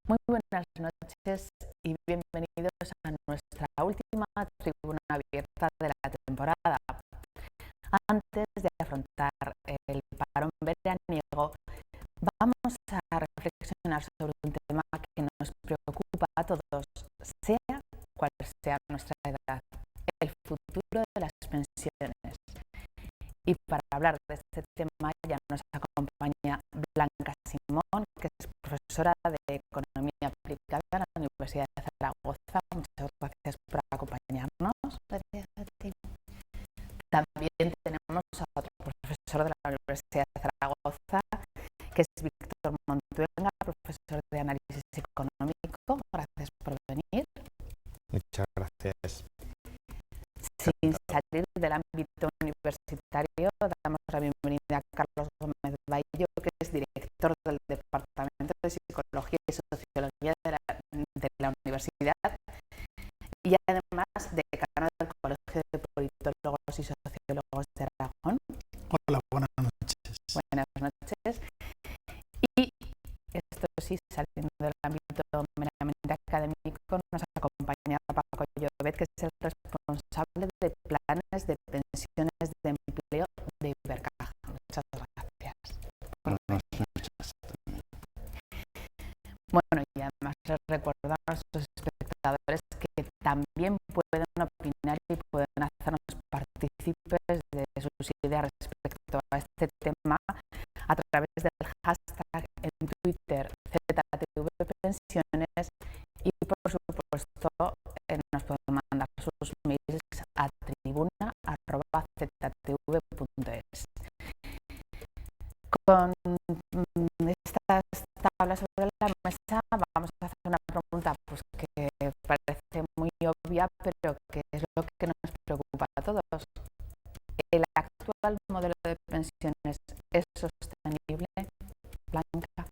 Muy buenas noches y bienvenidos a nuestra última tribuna abierta de la temporada. Antes de afrontar el parón veraniego, vamos a reflexionar sobre un tema que nos preocupa a todos, sea cual sea nuestra edad, el futuro de las pensiones. Y para hablar de este tema ya nos acompaña Blanca Simón, que es profesora de Economía Aplicada en la Universidad de Zaragoza. Muchas gracias por acompañarnos. Gracias a ti. También tenemos a otro profesor de la Universidad de Zaragoza, que es Víctor Montuenga, profesor de Análisis Económico. Gracias por venir. Muchas gracias. Sin salir del ámbito universitario, damos la bienvenida a Carlos Gómez Baillo, que es director del Departamento de Psicología y Sociología de la Universidad y además decano del Colegio de Politólogos y Sociólogos de Aragón. Hola, buenas noches. Buenas noches. Y esto sí, saliendo del ámbito meramente académico, nos acompaña Paco Llobet, que es el responsable de planes de pensiones de empleo de Ibercaja. Muchas gracias. Buenas noches. Bueno, y además les recuerdo a nuestros espectadores que también pueden opinar y pueden hacernos partícipes de sus ideas respecto a este tema a través del hashtag en Twitter ZTVpensiones y por supuesto nos pueden mandar sus mails a tribuna@ztv.es. Con estas tablas sobre la mesa vamos a hacer una pregunta que parece muy obvia, pero que es lo que nos preocupa a todos. ¿El actual modelo de pensiones es sostenible, Blanca?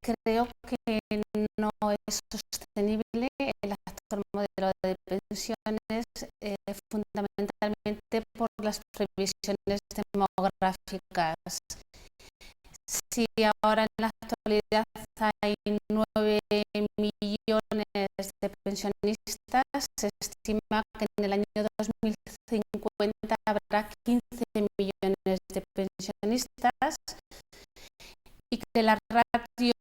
Creo que no es sostenible el actual modelo de pensiones, fundamentalmente por las previsiones demográficas. Si ahora en la actualidad hay 9 millones de pensionistas, se estima que en el año 2050 habrá 15 millones de pensionistas y que la ratio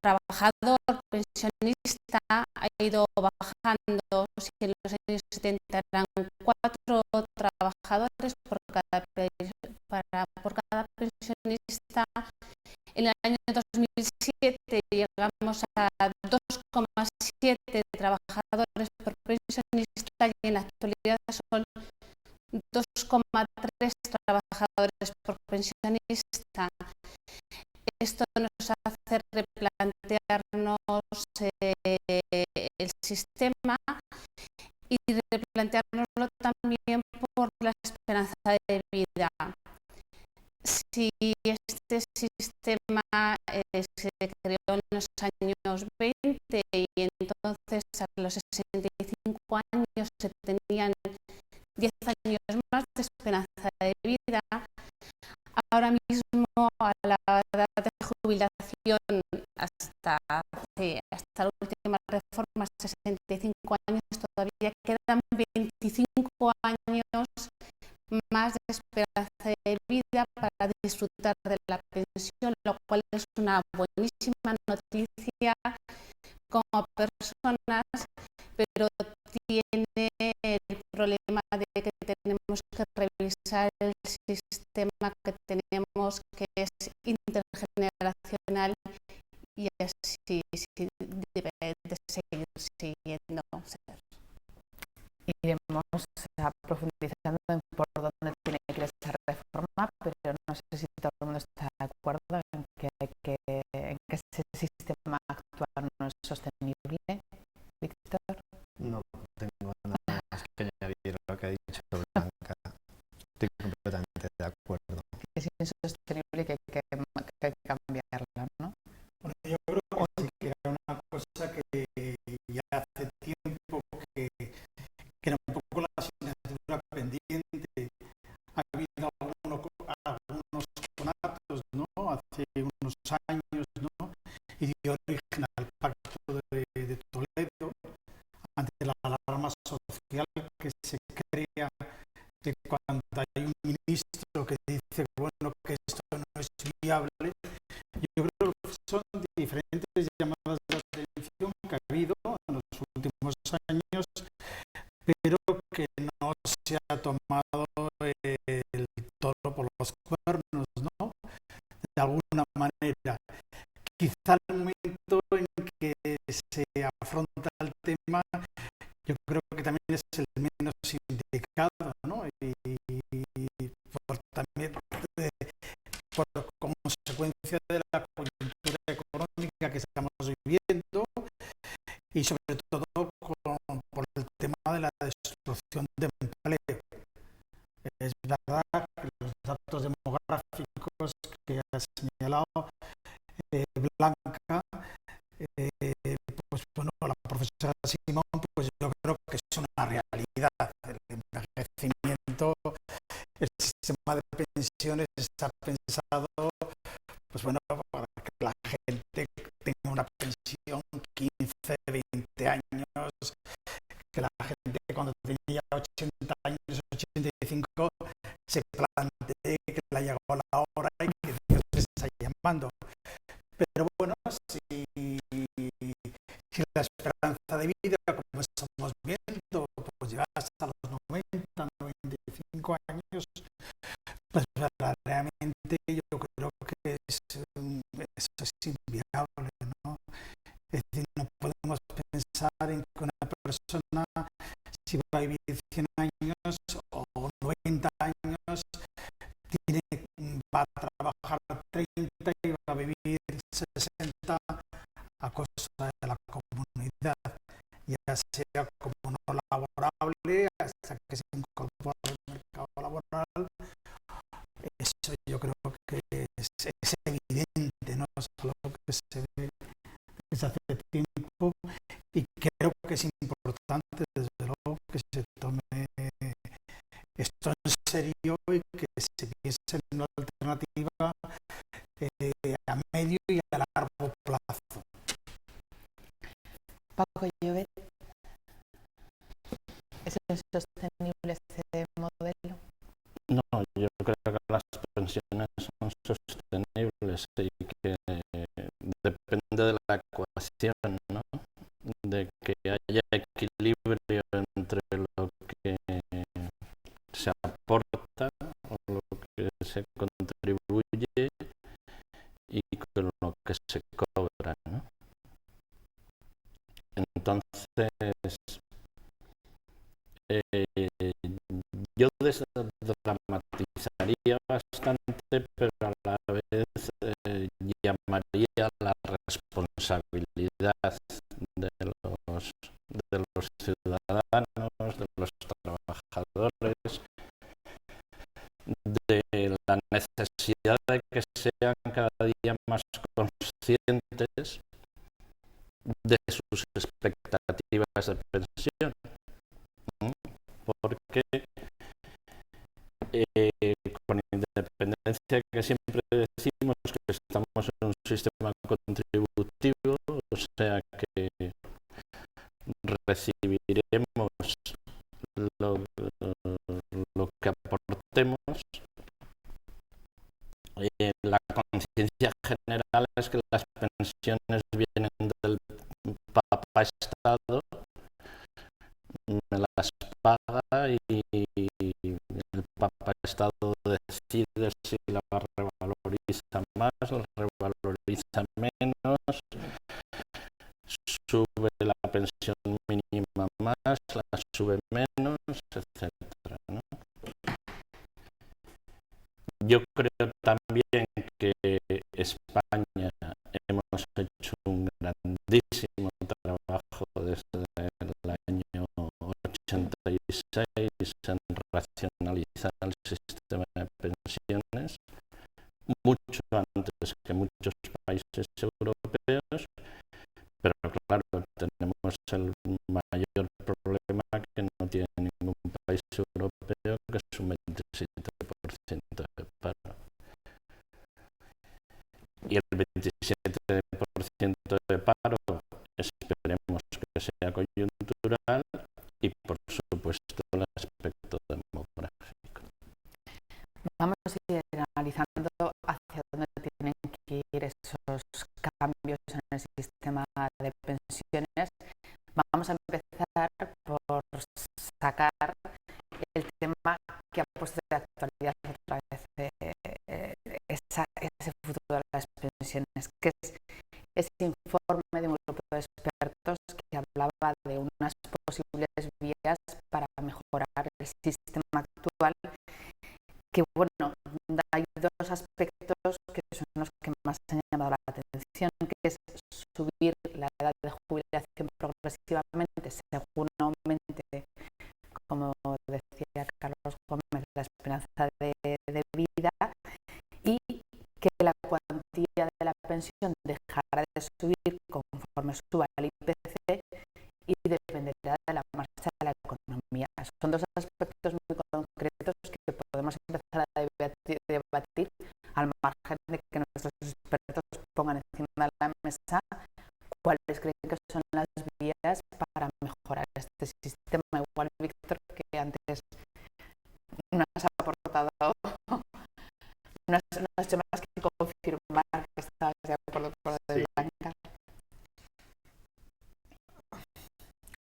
trabajador-pensionista ha ido bajando. Si en los años 70 eran 4 trabajadores por cada pensionista, en el año 2007 llegamos a 2,7 trabajadores por pensionista y en la actualidad son 2,3 trabajadores por pensionista. Esto nos hace replantearnos el sistema y replanteárnoslo también por la esperanza de vida. Si este sistema se creó en los años 20 y entonces a los 65 años se tenían 10 años más de esperanza de vida, ahora mismo a la edad de jubilación hasta la última reforma, 65 años, todavía quedan 25 años más de esperanza de vida para disfrutar de la pensión, lo cual es una buenísima noticia como personas, pero tiene el problema de que tenemos que revisar el sistema que tenemos, que es intergeneracional, y así debe de seguir siguiendo. Iremos profundizando en por dónde tiene que ir esa reforma, pero no sé si todo el mundo está de acuerdo en que ese sistema actual no es sostenible. Víctor. No tengo nada más que añadir a lo que ha dicho Blanca. Estoy completamente de acuerdo. Es insostenible que hay que cambiarla, ¿no? Bueno, yo creo que era una cosa que ya hace tiempo que era un poco la asignatura pendiente. Ha habido algunos conatos, ¿no? Hace unos cuando hay un ministro que dice bueno, que esto no es viable, yo creo que son diferentes llamadas de atención que ha habido en los últimos años, pero que no se ha tomado el toro por los cuernos, ¿no? De alguna manera. Quizá el momento en que se afronta el tema, yo creo que también es el menos indicado, ¿no? También por consecuencia de la coyuntura económica que estamos viviendo y sobre todo por el tema de la destrucción de empleo. Es verdad que los datos demográficos que ha señalado Blanca, pues bueno, la profesora Simón, pues yo creo que es una realidad. El envejecimiento, el sistema de pensiones está pensado, pues bueno, para que la gente tenga una pensión 15, 20 años, que la gente cuando tenía 80 años, 85, se plantee que le ha llegado la hora y que Dios le está llamando. Pero bueno, si la esperanza de vida, como estamos viendo, pues llega hasta los 90, 95 años, pues verdaderamente yo creo que eso es inviable, ¿no? Es decir, no podemos pensar en que una persona, si va a vivir 100 años o 90 años, va a trabajar 30 y va a vivir 60 a costa de la comunidad, ya sea como no laborable hasta que se incorpora al mercado laboral. Eso yo creo que es evidente, ¿no? Es algo que se ve desde hace tiempo y creo que es importante, desde luego, que se tome esto en serio y que se piense en una alternativa a medio y a largo plazo. Paco Llobet, ¿es sostenible este modelo? No, yo creo que las pensiones son sostenibles y que depende de la ecuación, ¿no? De que haya equilibrio entre lo que se aporta o lo que se contribuye y con lo que se cobra, ¿no? Entonces, yo desdramatizaría bastante, pero a la vez llamaría a la responsabilidad de los ciudadanos, de los trabajadores, de la necesidad de que sean cada día más conscientes de sus expectativas de pensión, porque con independencia que siempre decimos que estamos en un sistema contributivo, o sea que recibiremos lo que aportemos, la conciencia general es que las pensiones vienen del Papá Estado, me las paga y el Papá Estado decide si la revaloriza más, la revaloriza menos, sube la pensión mínima más, la sube menos, etcétera, ¿no? Yo creo también que España hemos hecho un grandísimo trabajo desde el año 86 en racionalizar el sistema de pensiones, mucho antes que muchos países europeos, pero claro, tenemos el mayor problema que no tiene ningún país europeo, que es un 27% de paro. Y el 27% de paro esperemos que sea coyuntural y por supuesto el aspecto demográfico. que ha puesto de actualidad otra vez ese futuro de las pensiones, que es ese informe de un grupo de expertos que hablaba de unas posibles vías para mejorar el sistema actual, que bueno, hay dos aspectos que son los que más han llamado la atención, que es subir la edad de jubilación progresivamente según aumente, como decía Carlos Gómez, la esperanza de vida, y que la cuantía de la pensión dejará de subir conforme suba el IPC y dependerá de la marcha de la economía. Son dos aspectos muy concretos que podemos empezar a debatir al margen de que nuestros expertos pongan encima de la mesa cuáles creen que son las vías para mejorar este sistema. Igual, Víctor, que antes nos has aportado unas temas que confirmar que estabas de acuerdo con lo de Blanca.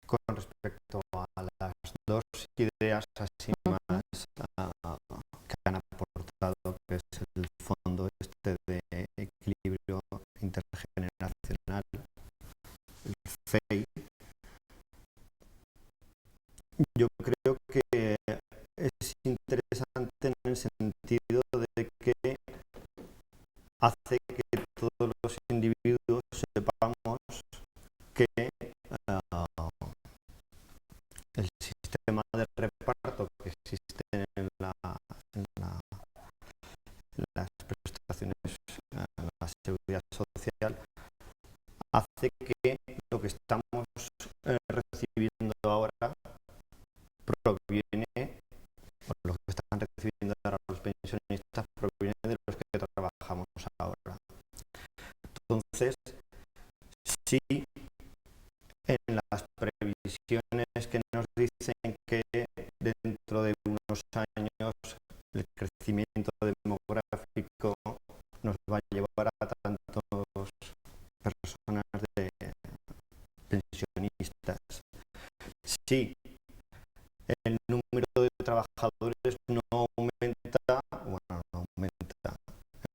Con respecto a las dos ideas así más que han aportado, que es el fondo este de equilibrio intergeneracional, el FEI, yo creo que es interesante en el sentido de que hace que todos los individuos sepamos que el sistema de reparto que existe en las prestaciones, en la seguridad social, hace que lo que estamos recibiendo ahora proviene, o lo que están recibiendo ahora los pensionistas proviene de los que trabajamos ahora. Entonces, sí, en las previsiones que nos dicen que dentro de unos años el crecimiento demográfico nos va a llevar a tantos personas de pensionistas. Sí, el número de trabajadores no aumenta,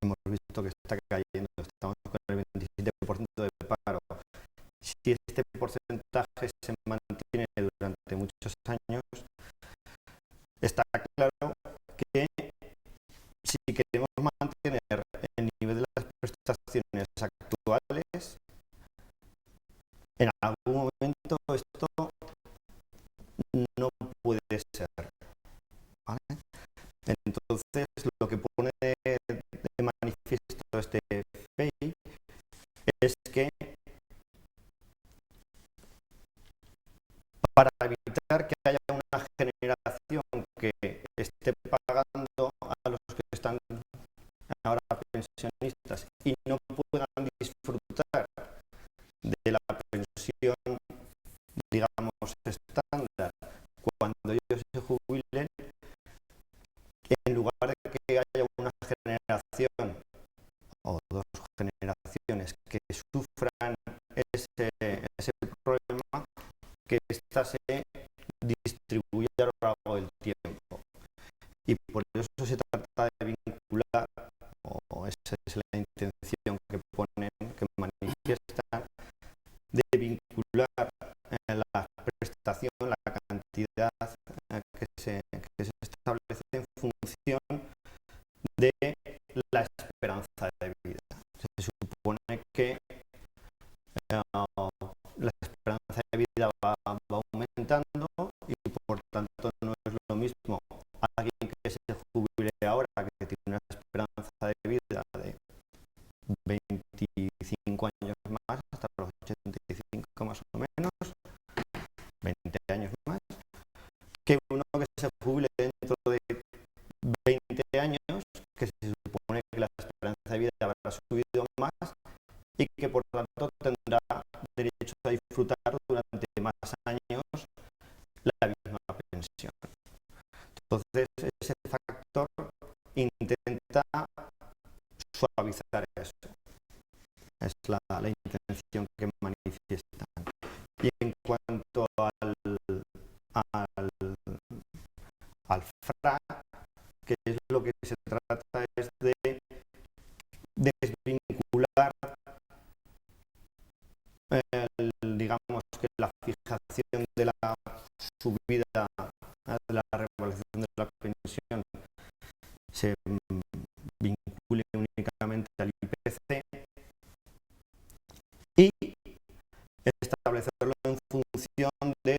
hemos visto que está cayendo, estamos con el 27% de paro. Si este porcentaje se mantiene durante muchos años, está claro que si queremos mantener el nivel de las prestaciones actuales, en algún momento esto no puede ser, ¿vale? Entonces, lo que pone de manifiesto este FEI es que para evitar que haya una generación que esté pagando a los que están ahora pensionistas y no puedan disfrutar de la pensión, digamos, estándar cuando ellos se jubilen, en lugar de que haya una generación o dos generaciones que sufran ese problema, que ésta se distribuya a lo largo del tiempo. Y por eso se trata de vincular, o esa es la intención que ponen, que manifiestan, de vincular la prestación, la cantidad que se establece en función de la esperanza de vida. Se supone que la esperanza de vida va aumentando y por tanto no es lo mismo alguien que se jubile ahora, que tiene una esperanza de vida de 25 años más, hasta los 85 más o menos, 20 años más, que uno que se jubile dentro de 20 años, que se supone que la esperanza de vida habrá subido más y que por tanto tendrá derecho a disfrutar durante más años la misma pensión. Entonces, ese factor intenta suavizar eso. Es la intención que manifiestan. Y en cuanto al FRA, que es lo que se trata es de desvincular digamos que la fijación de la subida de la revalorización de la pensión se vincule únicamente al IPC y establecerlo en función de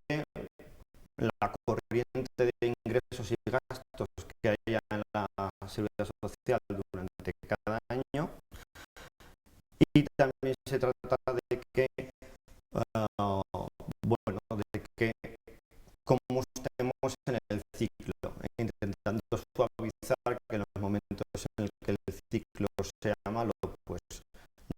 la corriente de ingresos y gastos que haya en la seguridad social durante cada año, y también se trata de que como estemos en el ciclo, intentando suavizar que en los momentos en los que el ciclo sea malo, pues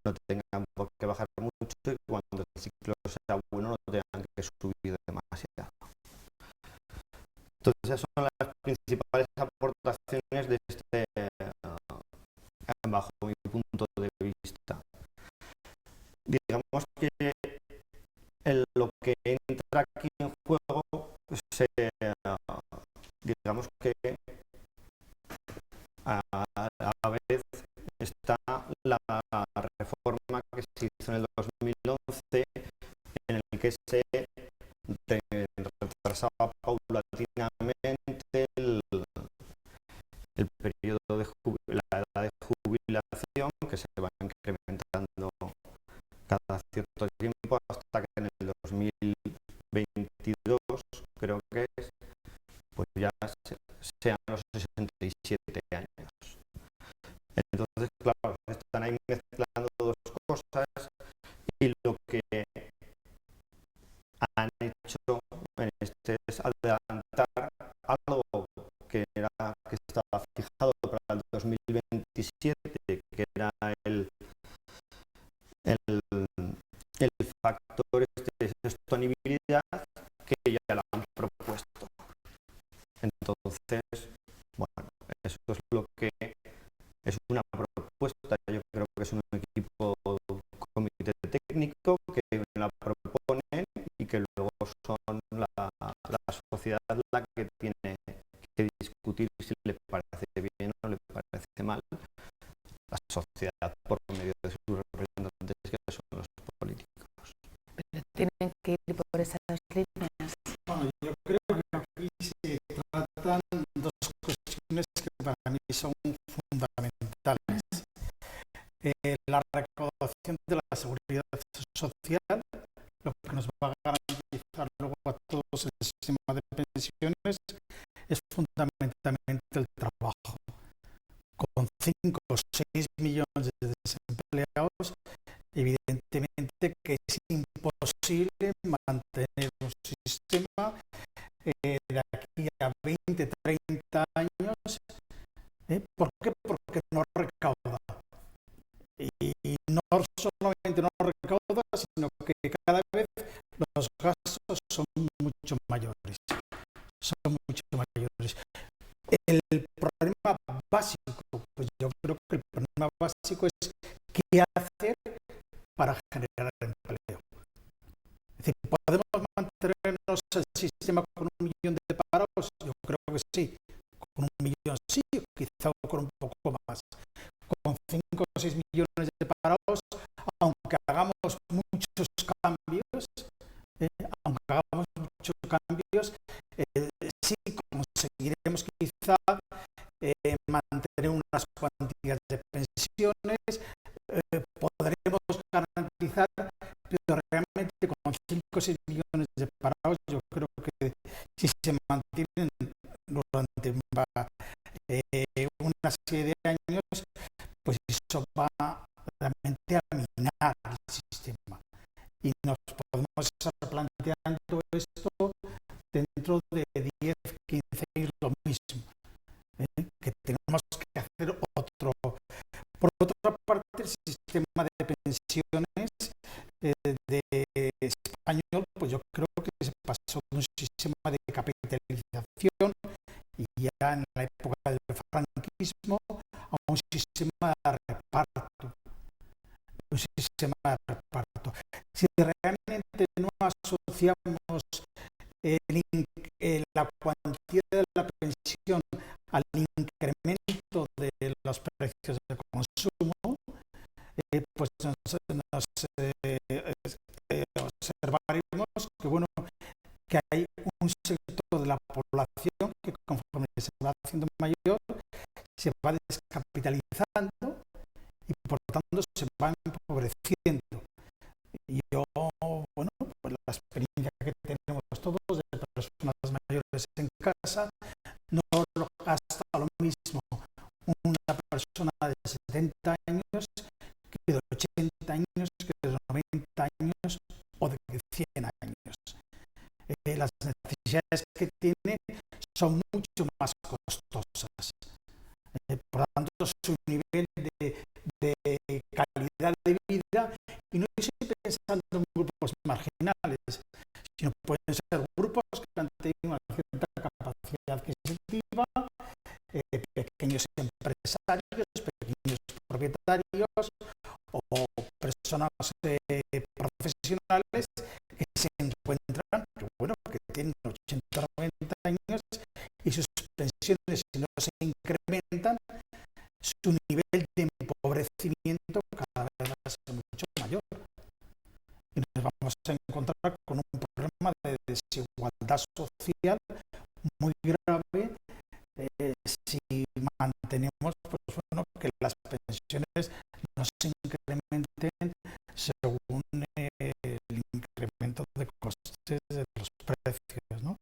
no tengan por qué bajar mucho, y cuando el ciclo sea bueno no tengan que subir demasiado. Entonces esas son las principales aportaciones de bajo mi punto de vista. Digamos que lo que entra aquí en juego digamos que a la vez está la reforma que se hizo en el 2011, en el que se retrasaba paulatinamente el periodo de la edad de jubilación, que se va incrementando cada cierto tiempo hasta que en el 2022, creo que es, pues ya sean los 67 años. Entonces, claro, están ahí mezclando dos cosas, y lo que han hecho en este es adelantar algo que estaba fijado para el 2027, que era el factor de sostenibilidad, que ya lo han propuesto. Entonces, bueno, eso es lo que es una propuesta. Yo creo que es un equipo comité técnico que la proponen y que luego son la sociedad la que tiene que discutir si le parece bien o le parece mal. La sociedad por medio de sus representantes, que son los políticos. Pero tienen que ir por esas líneas. Bueno, yo creo que aquí se tratan dos cuestiones que para mí son fundamentales. La recaudación de la seguridad social, lo que nos va a garantizar luego a todos el sistema de pensiones, es fundamentalmente el trabajo. Con 5 o 6 millones de desempleados, evidentemente que es imposible mantener un sistema de aquí a 20, 30 años. ¿Por qué? Porque no recauda. Y no solamente no recauda, sino que cada vez los gastos son mucho mayores. El problema básico, pues yo creo que el problema básico es qué hacer para generar empleo. Es decir, ¿podemos mantenernos el sistema con 1 millón de parados? Yo creo que sí. Con 1 millón sí, quizá con un poco más. Con 5 o 6 millones de parados, aunque hagamos muchos cambios, sí conseguiremos quizá mantener unas cuantías de pensiones, podremos garantizar, pero realmente con 5 o 6 millones de parados, yo creo que si se mantienen durante una serie de años, pues eso va realmente a minar el sistema. Y nos podemos estar planteando esto dentro de 10, 15 años lo mismo, que tenemos que hacer otro. Por otra parte, el sistema de pensiones de español, pues yo creo que se pasó de un sistema de capitalización, y ya en la época del franquismo, a un sistema de reparto. Si realmente no asociamos la cuantía de la pensión al incremento nos observaremos que, bueno, que hay un sector de la población que conforme se va haciendo mayor se va descapitalizando y por tanto se va empobreciendo. Y yo, bueno, pues la experiencia que tenemos todos de personas mayores en casa, no lo gasta lo mismo una persona de 70 años que de 80 años, que de 90 años o de 100 años. Las necesidades que tiene son mucho más costosas. Por tanto, su nivel de calidad de vida, y no estoy pensando en grupos marginales, sino pueden ser grupos que han tenido una cierta capacidad adquisitiva, pequeños empresarios, pequeños propietarios o personas profesionales que se encuentran, que, bueno, que tienen 80 o 90 años y sus pensiones, si no se incrementan, su nivel de empobrecimiento cada vez va a ser mucho mayor. Y nos vamos a encontrar con un problema de desigualdad social muy grave si mantenemos, pues, bueno, que las pensiones no se incrementen según el incremento de costes de los precios, ¿no?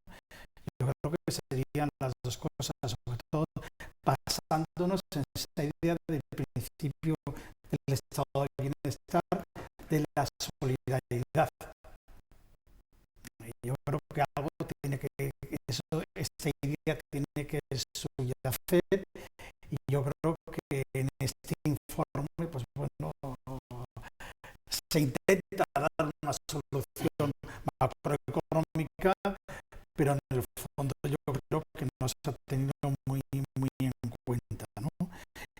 Yo creo que serían las dos cosas, sobre todo basándonos en esta idea del principio del estado de bienestar, de la solidaridad. Yo creo que algo tiene que, esta idea tiene que subyacer, y yo creo que en este informe, pues bueno, se intenta dar una solución macroeconómica, pero en el fondo yo creo que no se ha tenido muy en cuenta, ¿no?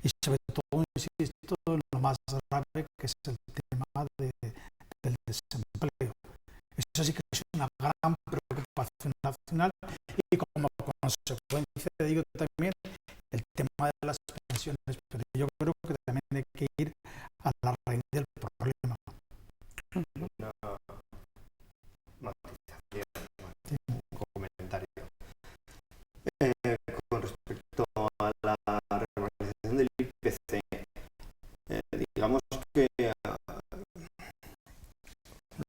Y sobre todo, insisto, en lo más grave, que es el tema del desempleo. Eso sí que es una gran preocupación nacional, y como consecuencia, digo, también el tema de las pensiones, pero yo creo que también hay que ir a la raíz del problema. Una matización, un comentario. Con respecto a la revalorización del IPC, digamos que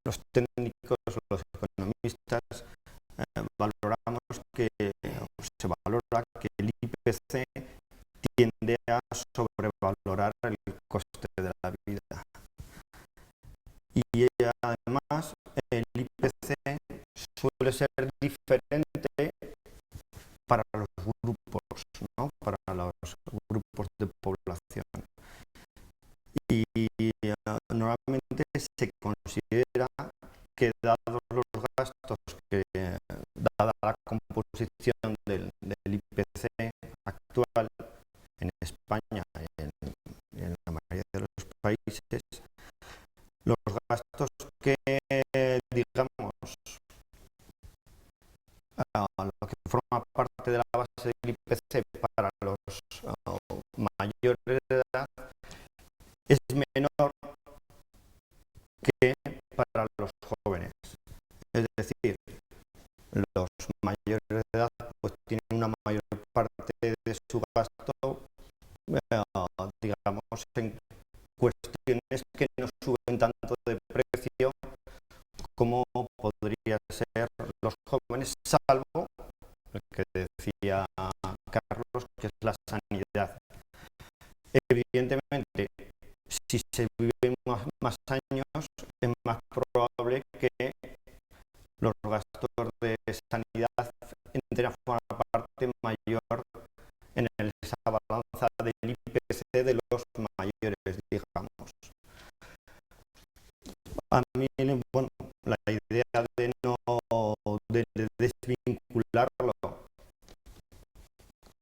los técnicos, los economistas, valoramos que se valora que el IPC tiende a sobrevalorar el coste de la vida. Y además el IPC suele ser diferente para los grupos, ¿no? Para los grupos de población. Y normalmente se considera que, dados los gastos, dada la composición del IPC actual en España y en la mayoría de los países, los gastos que, digamos, lo que forma parte de la base del IPC para los mayores de edad es menor que para los jóvenes. Es decir, los mayores de edad pues tienen una mayor parte de su gasto, digamos, en cuestiones que no suben tanto de precio como podría ser los jóvenes, salvo lo que decía Carlos, que es la sanidad. Evidentemente, si se viven más años, es más probable que los gastos de sanidad entren a formar parte mayor en esa balanza del IPC de los mayores, digamos. A mí, bueno, la idea de desvincularlo,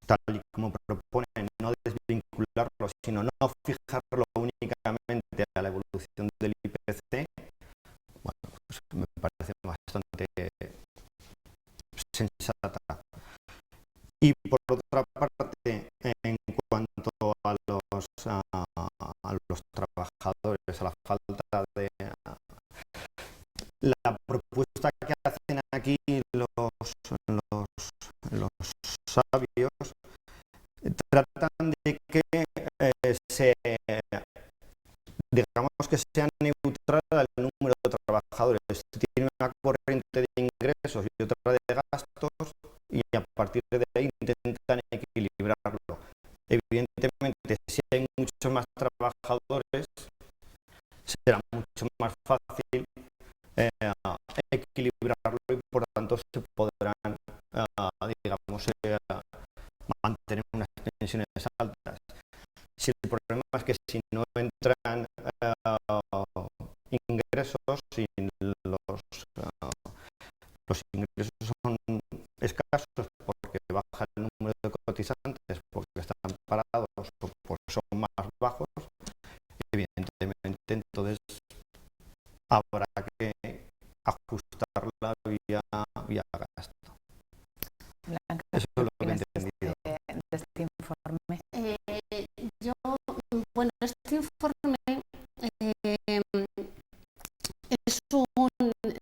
tal y como proponen, no desvincularlo, sino no fijarlo únicamente a la evolución del IPC, bueno, pues me parece bastante sensata. Y por otra parte, en cuanto a los trabajadores, a la falta de tratan de que digamos que sea neutral al número de trabajadores. Tiene una corriente de ingresos y otra de gastos y a partir de ahí intentan equilibrarlo. Evidentemente, si hay muchos más trabajadores, será mucho más fácil equilibrarlo y por tanto se podrán, digamos, mantener unas pensiones altas. Si el problema es que si no entran ingresos, si los ingresos son escasos porque baja el número de cotizantes, porque están parados o porque son más bajos, evidentemente entonces habrá que ajustarla vía gasto. Blanca, Eso es lo que he ¿qué opinas entendido. de este informe? Bueno, este informe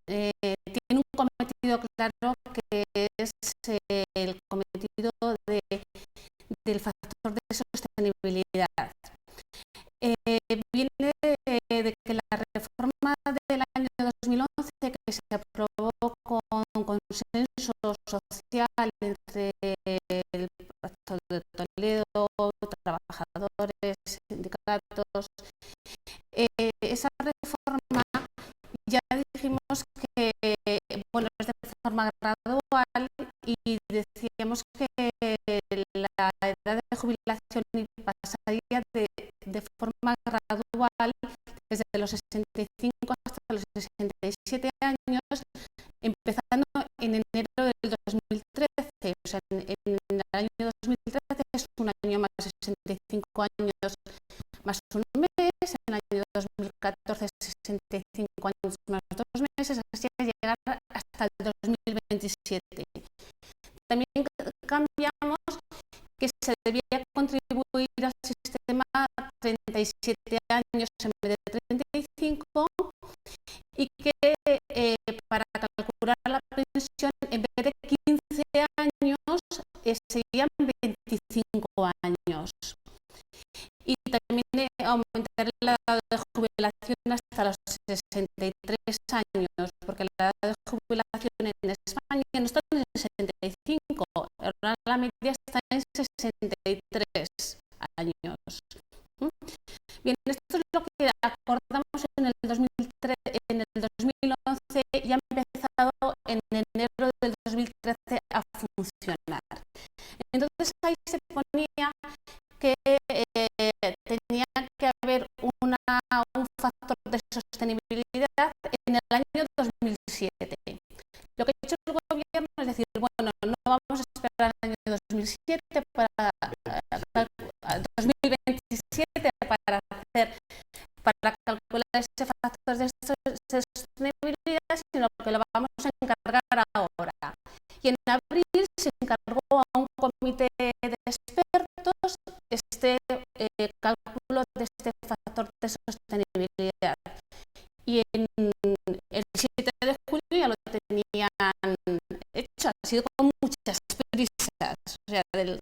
tiene un cometido claro que es el cometido del factor de sostenibilidad. Viene de que la reforma del año 2011, que se aprobó con consenso social entre el Pacto de Toledo, trabajadores, sindicatos, esa reforma ya dijimos que bueno, es de forma gradual y decíamos que la edad de jubilación pasaría de forma gradual desde los 65 hasta los 67 años, empezando en enero del 2013. O sea, en el año 2013 es un año más, 65 años más un mes, en el año 2014 65 años más 2 meses, así que llegar hasta el 2027. También cambiamos que se debía contribuir al sistema 37 años en vez de 35 y que para calcular la pensión en vez de 15 años serían 25 años. Y también aumentar la edad de jubilación hasta los 63 años, porque la edad de jubilación en España no está en 65, ahora la media está en 63 años. Bien, esto es lo que acordamos en el 2011 y ha empezado en enero del 2013 a funcionar. Entonces ahí se ponía que tenía que haber un factor de sostenibilidad en el año 2007. Lo que ha hecho el gobierno es decir, bueno, no vamos a esperar al año 2007 para 2027 para calcular ese factor de sostenibilidad, sino que lo vamos a encargar ahora. Y en abril se encargó a un comité de expertos este cálculo de este factor de sostenibilidad. Y el 7 de julio ya lo tenían hecho, ha sido con muchas prisas, o sea, del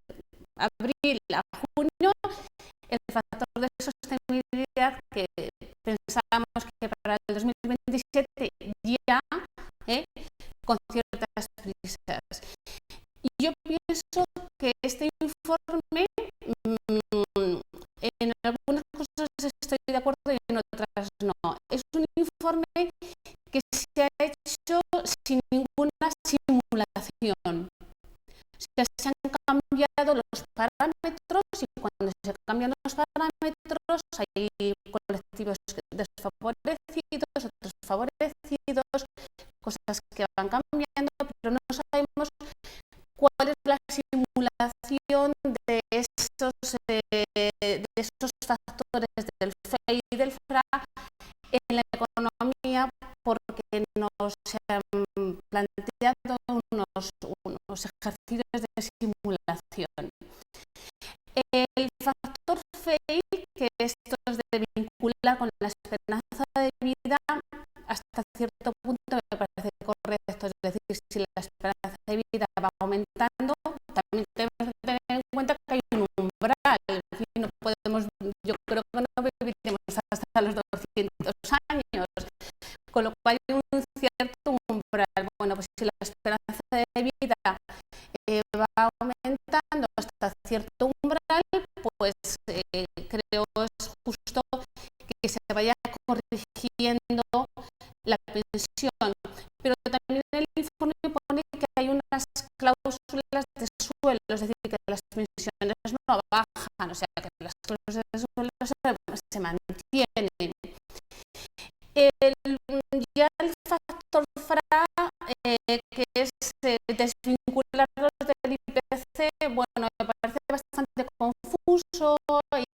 abril a junio, el factor de sostenibilidad que pensábamos que para el 2027 ya, con ciertas prisas. Y yo pienso que este informe, en algunas cosas estoy de acuerdo y en otras no. Es un informe que se ha hecho sin ninguna simulación. Se han cambiado los parámetros y cuando se cambian los parámetros hay colectivos desfavorecidos, otros favorecidos, cosas que van cambiando, pero no sabemos cuál es la simulación de esos factores del FEI y del FRA en la economía, porque nos han planteado unos ejercicios de simulación. El factor FEI, que esto es de vincular con la esperanza de vida, hasta cierto punto me parece correcto, es decir, si la esperanza de vida va aumentando, también tenemos que tener en cuenta que hay un hasta cierto umbral, pues creo es justo que se vaya corrigiendo la pensión. Pero también el informe pone que hay unas cláusulas de suelo, es decir, que las pensiones no bajan, o sea, que las cláusulas de suelo se mantienen. Ya el factor FRA, que es desvincularlos del IPC, bueno, me parece bastante confuso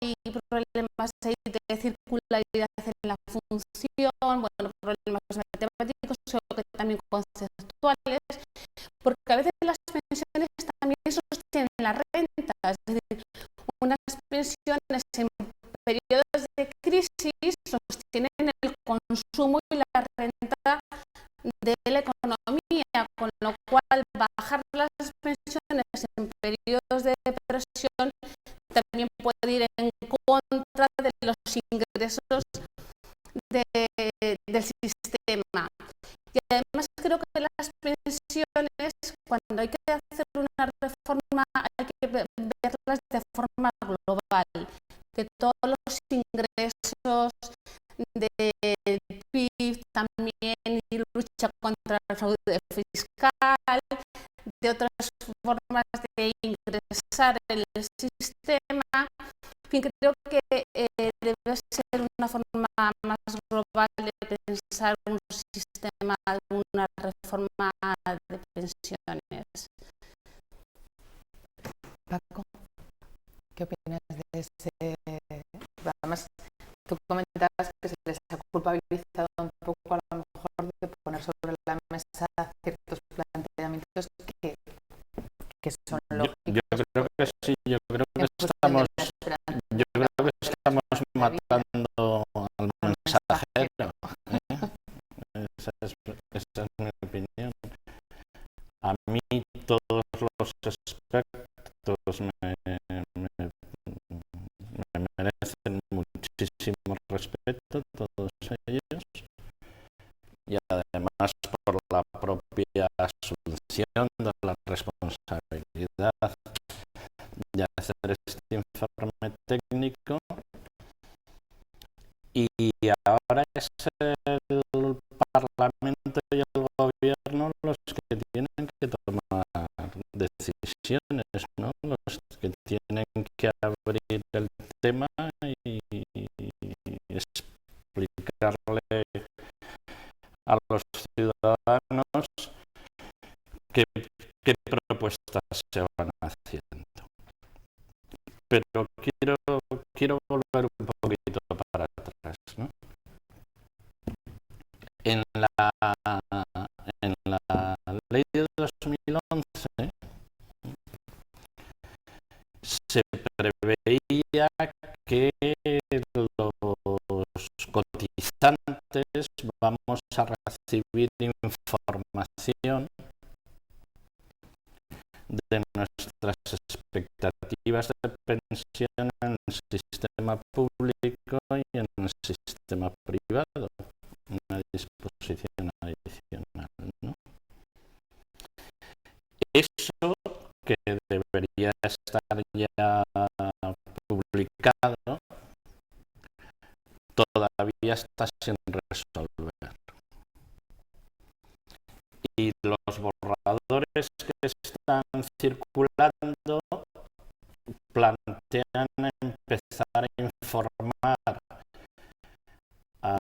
y problemas de circularidad en la función, bueno, problemas matemáticos o que también conceptuales, porque a veces las pensiones también sostienen la renta, es decir, unas pensiones en periodos de crisis sostienen el consumo y la renta de la economía, con lo cual bajar las pensiones en periodos de depresión también puede ir en contra de los ingresos del sistema. Y además creo que las pensiones, cuando hay que hacer una reforma, hay que verlas de forma global, que todos los ingresos del PIB también y lucha contra el fraude fiscal, de otras formas de ingresar en el sistema. En fin, creo que debe ser una forma más global de pensar un sistema, una reforma de pensiones. Paco, ¿qué opinas de ese? Además, tú comentabas que se les ha culpabilizado un poco, a lo mejor, de poner sobre la mesa ciertos planteamientos que son lógicos. Yo creo que sí, yo creo que estamos matando al mensajero. Esa es mi opinión. A mí todos los aspectos me merecen muchísimo respeto, todos ellos, y además por la propia asunción de la responsabilidad de hacer este informe técnico, y ahora es el Parlamento y el Gobierno los que tienen que tomar decisiones, ¿no? Los que tienen que abrir el tema y explicarle a los ciudadanos qué propuestas se van haciendo. Pero quiero volver un poquito para atrás, ¿no? En la ley de 2011 se preveía que los cotizantes vamos a recibir información de nuestras expectativas de pensión en el sistema público y en el sistema privado, una disposición adicional, ¿no? Eso, que debería estar ya publicado, todavía está sin resolver. Y los borradores que están circulando plantean empezar a informar a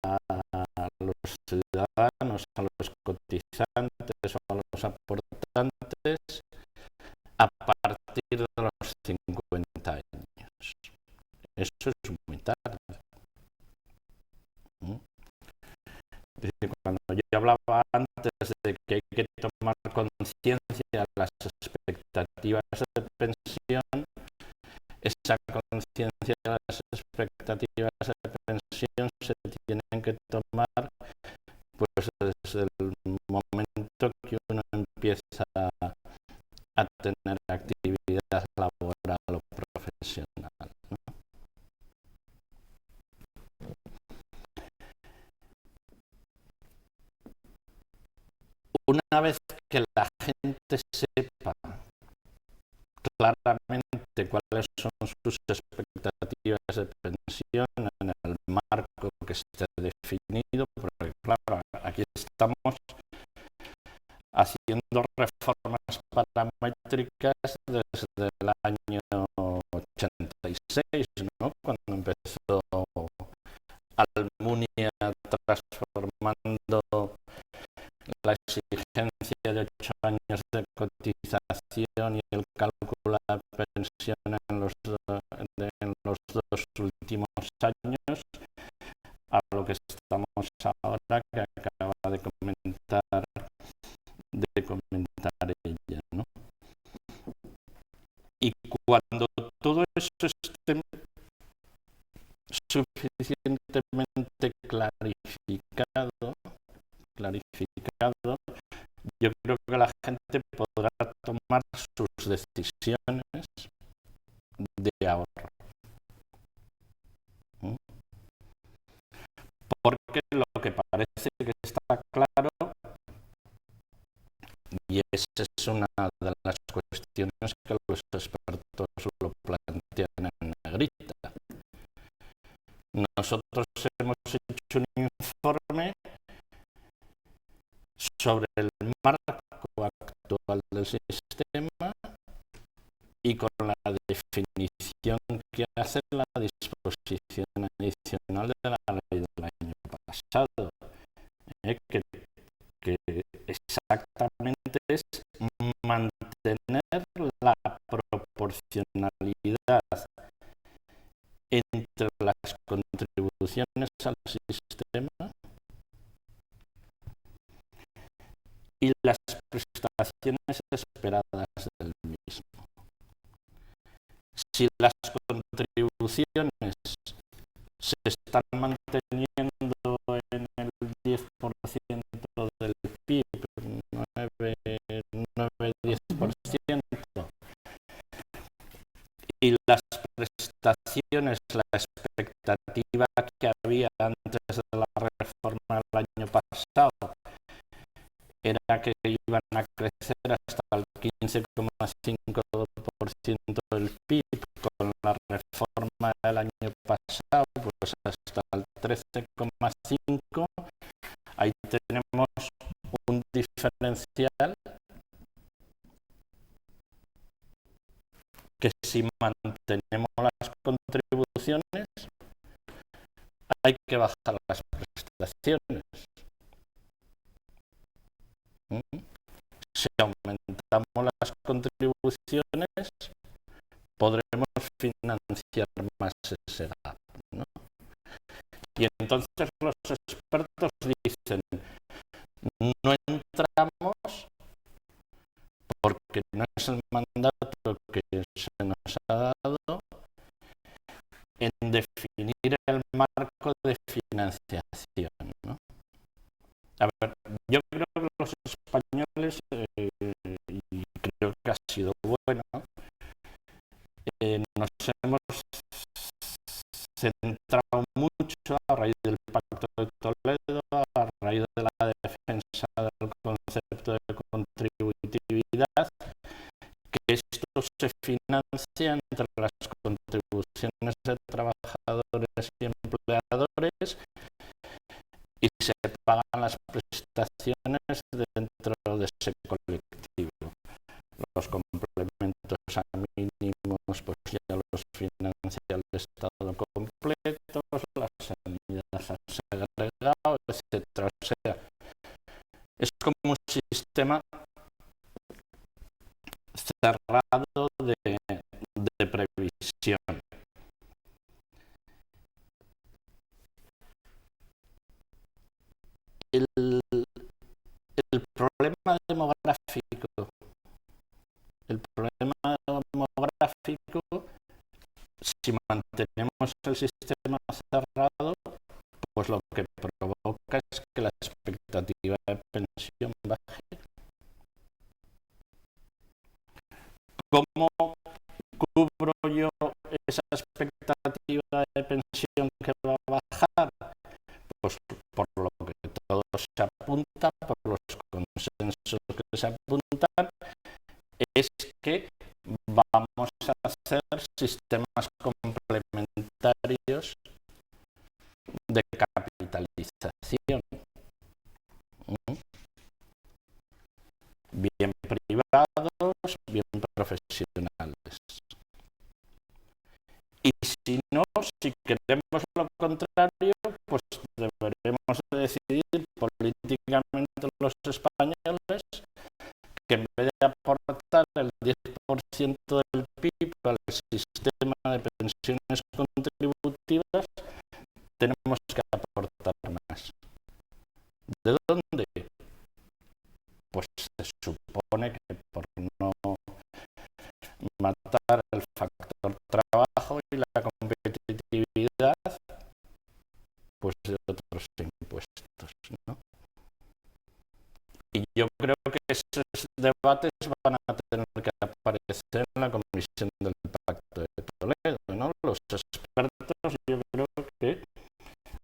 los ciudadanos, a los cotizantes o a los aportantes a partir de los 50 años. Eso es muy tarde. Cuando yo hablaba antes de que hay que tomar conciencia de las expectativas de pensión, esa conciencia de las expectativas de pensión se tienen que tomar pues desde el momento que uno empieza a tener actividad laboral o profesional, ¿no? Una vez que la gente sepa claramente de cuáles son sus expectativas de pensión en el marco que esté definido, porque claro, aquí estamos haciendo reformas paramétricas desde el año 86, ¿no? Cuando empezó Almunia transformando la exigencia de 8 años de cotización y el cálculo de pensión en los 2 últimos años a lo que estamos ahora, que acaba de comentar ella, ¿no? Y cuando todo eso esté suficientemente clarificado, yo creo que la gente podrá tomar sus decisiones de ahorro. Porque lo que parece que está claro, y esa es una de las cuestiones que los expertos lo plantean en negrita. Nosotros hemos hecho un informe sobre el marco actual del sistema y con la definición que hace la disposición adicional de la ley del año pasado, que exactamente es mantener la proporcionalidad entre las contribuciones al sistema y las prestaciones esperadas del mismo. Si las contribuciones se están manteniendo en el 10% del PIB, 9-10%, y las prestaciones, la expectativa que había antes de la reforma del año pasado era que iban a crecer hasta el 15,5% del PIB, con la reforma del año pasado pues hasta el 13,5%. Ahí tenemos un diferencial que si mantenemos las contribuciones hay que bajar las prestaciones. Si aumentamos las contribuciones podremos financiar más ese gap, ¿no? Y entonces los expertos dicen, no entramos porque no es el mandato que se nos ha dado en definir el marco de financiación, ¿no? A ver, yo creo que los españoles, y creo que ha sido bueno, nos hemos centrado mucho a raíz del Pacto de Toledo, a raíz de la defensa del concepto de contributividad, que esto se financia entre las contribuciones de trabajadores y empleadores y se pagan las prestaciones dentro de ese colectivo. Los complementos a mínimos pues ya los financia el Estado completo, la sanidad segregado, etcétera. O sea, es como un sistema cerrado de previsión. El problema demográfico, si mantenemos el sistema cerrado, pues lo que provoca es que la expectativa de pensión baje. ¿Cómo cubro yo esa expectativa de pensión que va a bajar? Pues por lo que todo se apunta, por los consensos que se apuntan, es que vamos a hacer sistemas complementarios de capitalización, bien privados, bien profesionales. Y si no, si queremos lo contrario, pues deberemos decidir políticamente los españoles que en vez de aportar el 10% del PIB al sistema de pensiones contributivas, tenemos que aportar más. ¿De dónde? Pues se supone que por no matar el factor trabajo y la competitividad, pues de otros impuestos, ¿no? Y yo creo que esos debates van a tener que aparecer en la Comisión del Pacto de Toledo, ¿no? Los expertos, yo creo que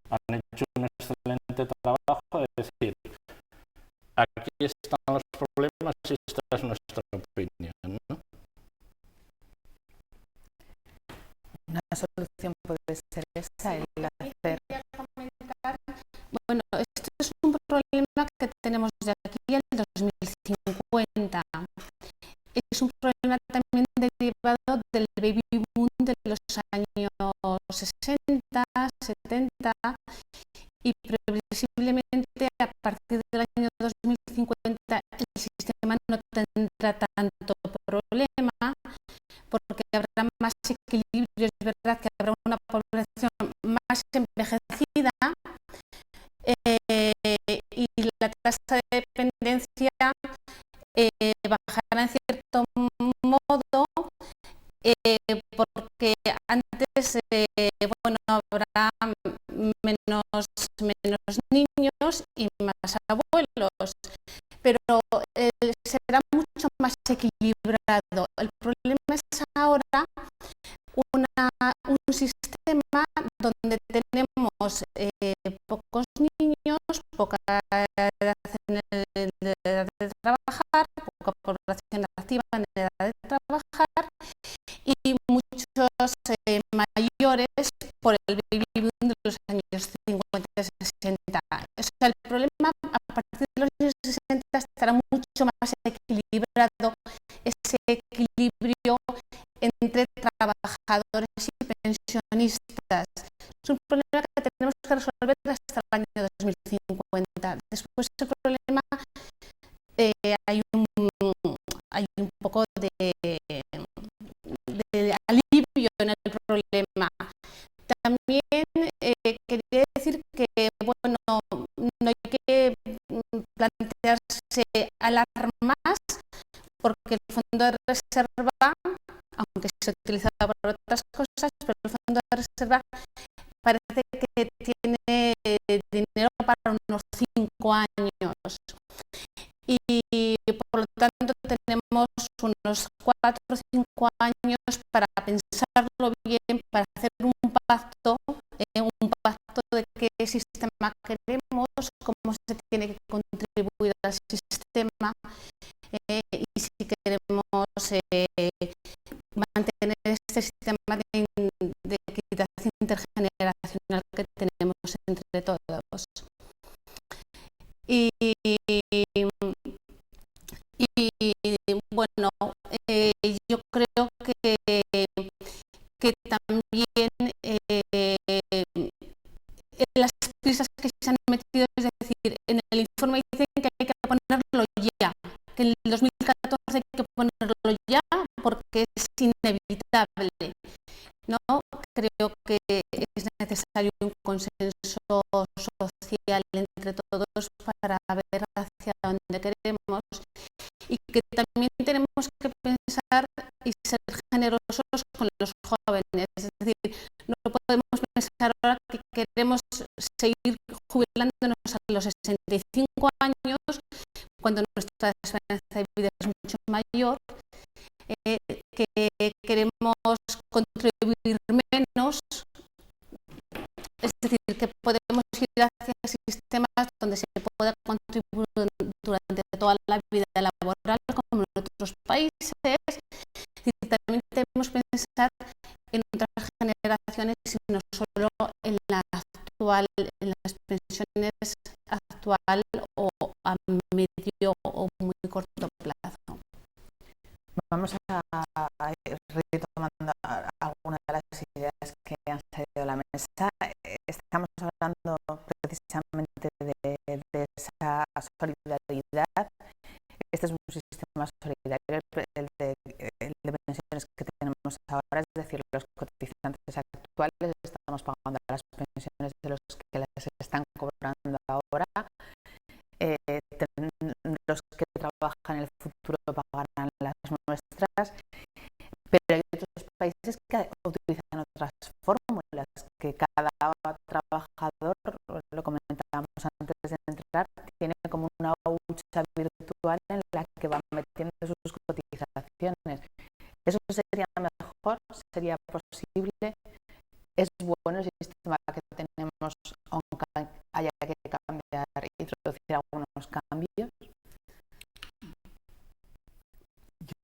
han hecho un excelente trabajo de decir, aquí están los problemas y esta es nuestra opinión, ¿no? Una solución puede ser esa, el hacer. Bueno, esto es un problema que tenemos de aquí al 2050. Es un problema también derivado del baby boom de los años 60, 70 y previsiblemente a partir del año 2050 el sistema no tendrá tanto problema porque habrá más equilibrio. Es verdad que habrá una población más envejecida y la tasa de dependencia bajará en cierto modo porque antes bueno, habrá menos niños y más abuelos, pero será mucho más equilibrado. El problema es ahora un sistema donde tenemos pocos niños, poca edad de trabajar, poca población activa en edad de trabajar y muchos mayores por el baby boom de los años 50 y 60. O sea, el problema a partir de los años 60 estará mucho más equilibrado, ese equilibrio entre trabajadores y pensionistas. Es un problema que tenemos que resolver hasta el año 2050. Después del problema hay un poco de alivio en el problema. También quería decir que bueno, no hay que plantearse alarmas porque el fondo de reserva, aunque se utiliza para otras cosas, pero el fondo de reserva parece que tiene dinero para unos 5 años. Y por lo tanto tenemos unos 4 o 5 años para pensarlo bien, para hacer un pacto de qué sistema queremos, cómo se tiene que contribuir al sistema y si queremos mantener este sistema de equidad intergeneracional que tenemos entre todos. Y bueno, yo creo que también las prisas que se han metido, es decir, en el informe dicen que hay que ponerlo ya, que en el 2014 hay que ponerlo ya porque es inevitable, ¿no? Creo que es necesario un consenso social entre todos para ver hacia dónde queremos y que también tenemos que pensar y ser generosos con los jóvenes. Es decir, no podemos pensar ahora que queremos seguir jubilándonos a los 65 años cuando nuestra esperanza de vida es mucho mayor, que queremos contribuir menos, es decir, que podemos ir hacia sistemas donde se pueda contribuir durante toda la vida laboral como en otros países. Y también tenemos que pensar en otras generaciones, sino solo en la actual, en las pensiones actual o a medio o muy corto plazo. Vamos a ir retomando algunas de las ideas que han salido a la mesa. Estamos hablando precisamente de esa solidaridad. Este es un sistema solidario, el de pensiones que tenemos ahora, es decir, los cotizantes actuales estamos pagando las pensiones de los que las están cobrando ahora. Los que trabajan en el futuro pagarán las nuestras, pero hay otros países que utilizan otras fórmulas, que cada trabajador, lo comentábamos antes de entrar, tiene como una hucha virtual en la que va metiendo sus cotizaciones. ¿Eso sería mejor? ¿Sería posible? ¿Es bueno el sistema que tenemos, aunque haya que cambiar e introducir algunos cambios?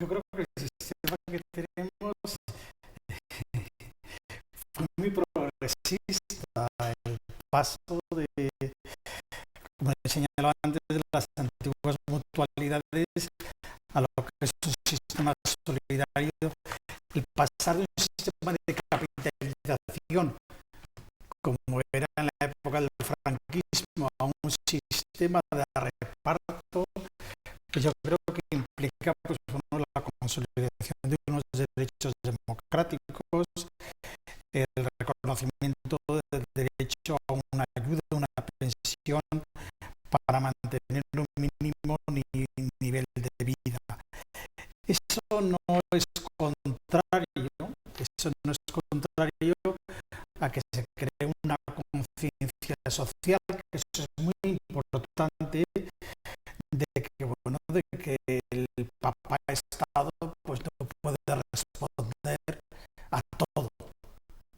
Yo creo que el sistema que tenemos fue muy progresista. El paso de, como he señalado antes, de las antiguas mutualidades a lo que es un sistema solidario, el pasar de un sistema de capitalización, como era en la época del franquismo, a un sistema de reparto, que yo creo que implica pues, bueno, la consolidación de unos derechos democráticos, el reconocimiento del derecho a una ayuda, a una pensión, para mantener un mínimo nivel de vida. Eso no es contrario a que se cree una conciencia social, que eso es muy importante, de que el papá Estado pues no puede responder a todo,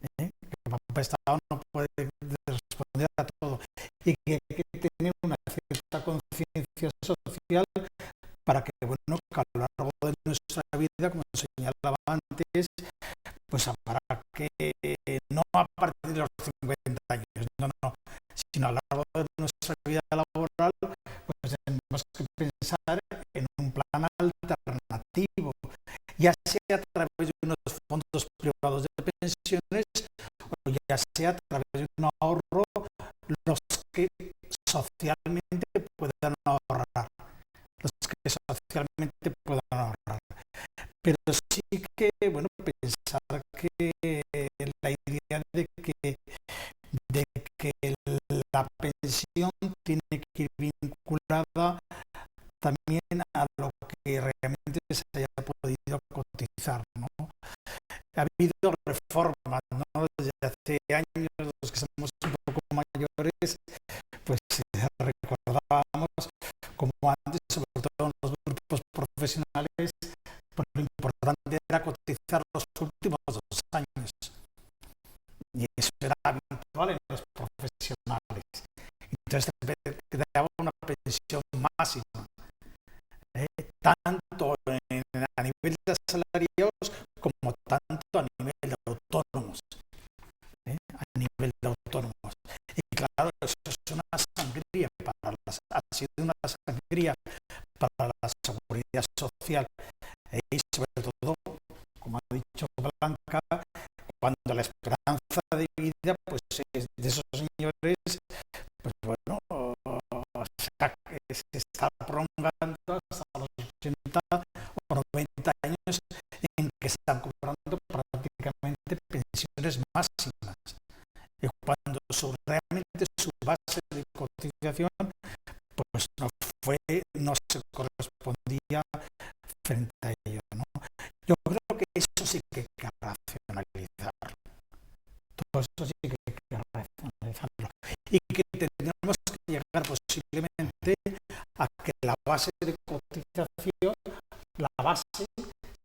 que el papá Estado no puede responder a todo, y que hay que tener una cierta conciencia social para que, bueno, que a lo largo de nuestra vida, como señalaba antes, pues habrá que, no a partir de los 50 años, no, sino a lo largo de nuestra vida laboral, pues tenemos que pensar en un plan alternativo, ya sea a través de unos fondos privados de pensiones o ya sea a través de un ahorro, los que socialmente puedan ahorrar. Pero sí que, bueno, pensar que la idea de que la pensión tiene que ir vinculada también a lo que realmente se haya podido cotizar, ¿no? Ha habido reformas, ¿no? Desde hace años, los que somos un poco mayores, pues recordábamos como antes, sobre todo en los grupos profesionales, pues lo importante era cotizar los últimos 2 años. Y eso era habitual en los profesionales. Entonces te daba una pensión máxima, tanto a nivel de asalariados como tanto a nivel de autónomos. A nivel de autónomos. Y claro, eso es una sangría ha sido una sangría para la seguridad social. Y sobre todo, como ha dicho Blanca, cuando la esperanza de vida pues, de esos señores, pues bueno, se está prolongando hasta los 80 o 90 años en que están cobrando prácticamente pensiones máximas. Y cuando realmente su base de cotización pues no se correspondía frente a ello, ¿no? Yo creo que eso sí que hay que racionalizarlo. Todo eso sí que hay que racionalizarlo. Y que tendríamos que llegar posiblemente a que la base de cotización, la base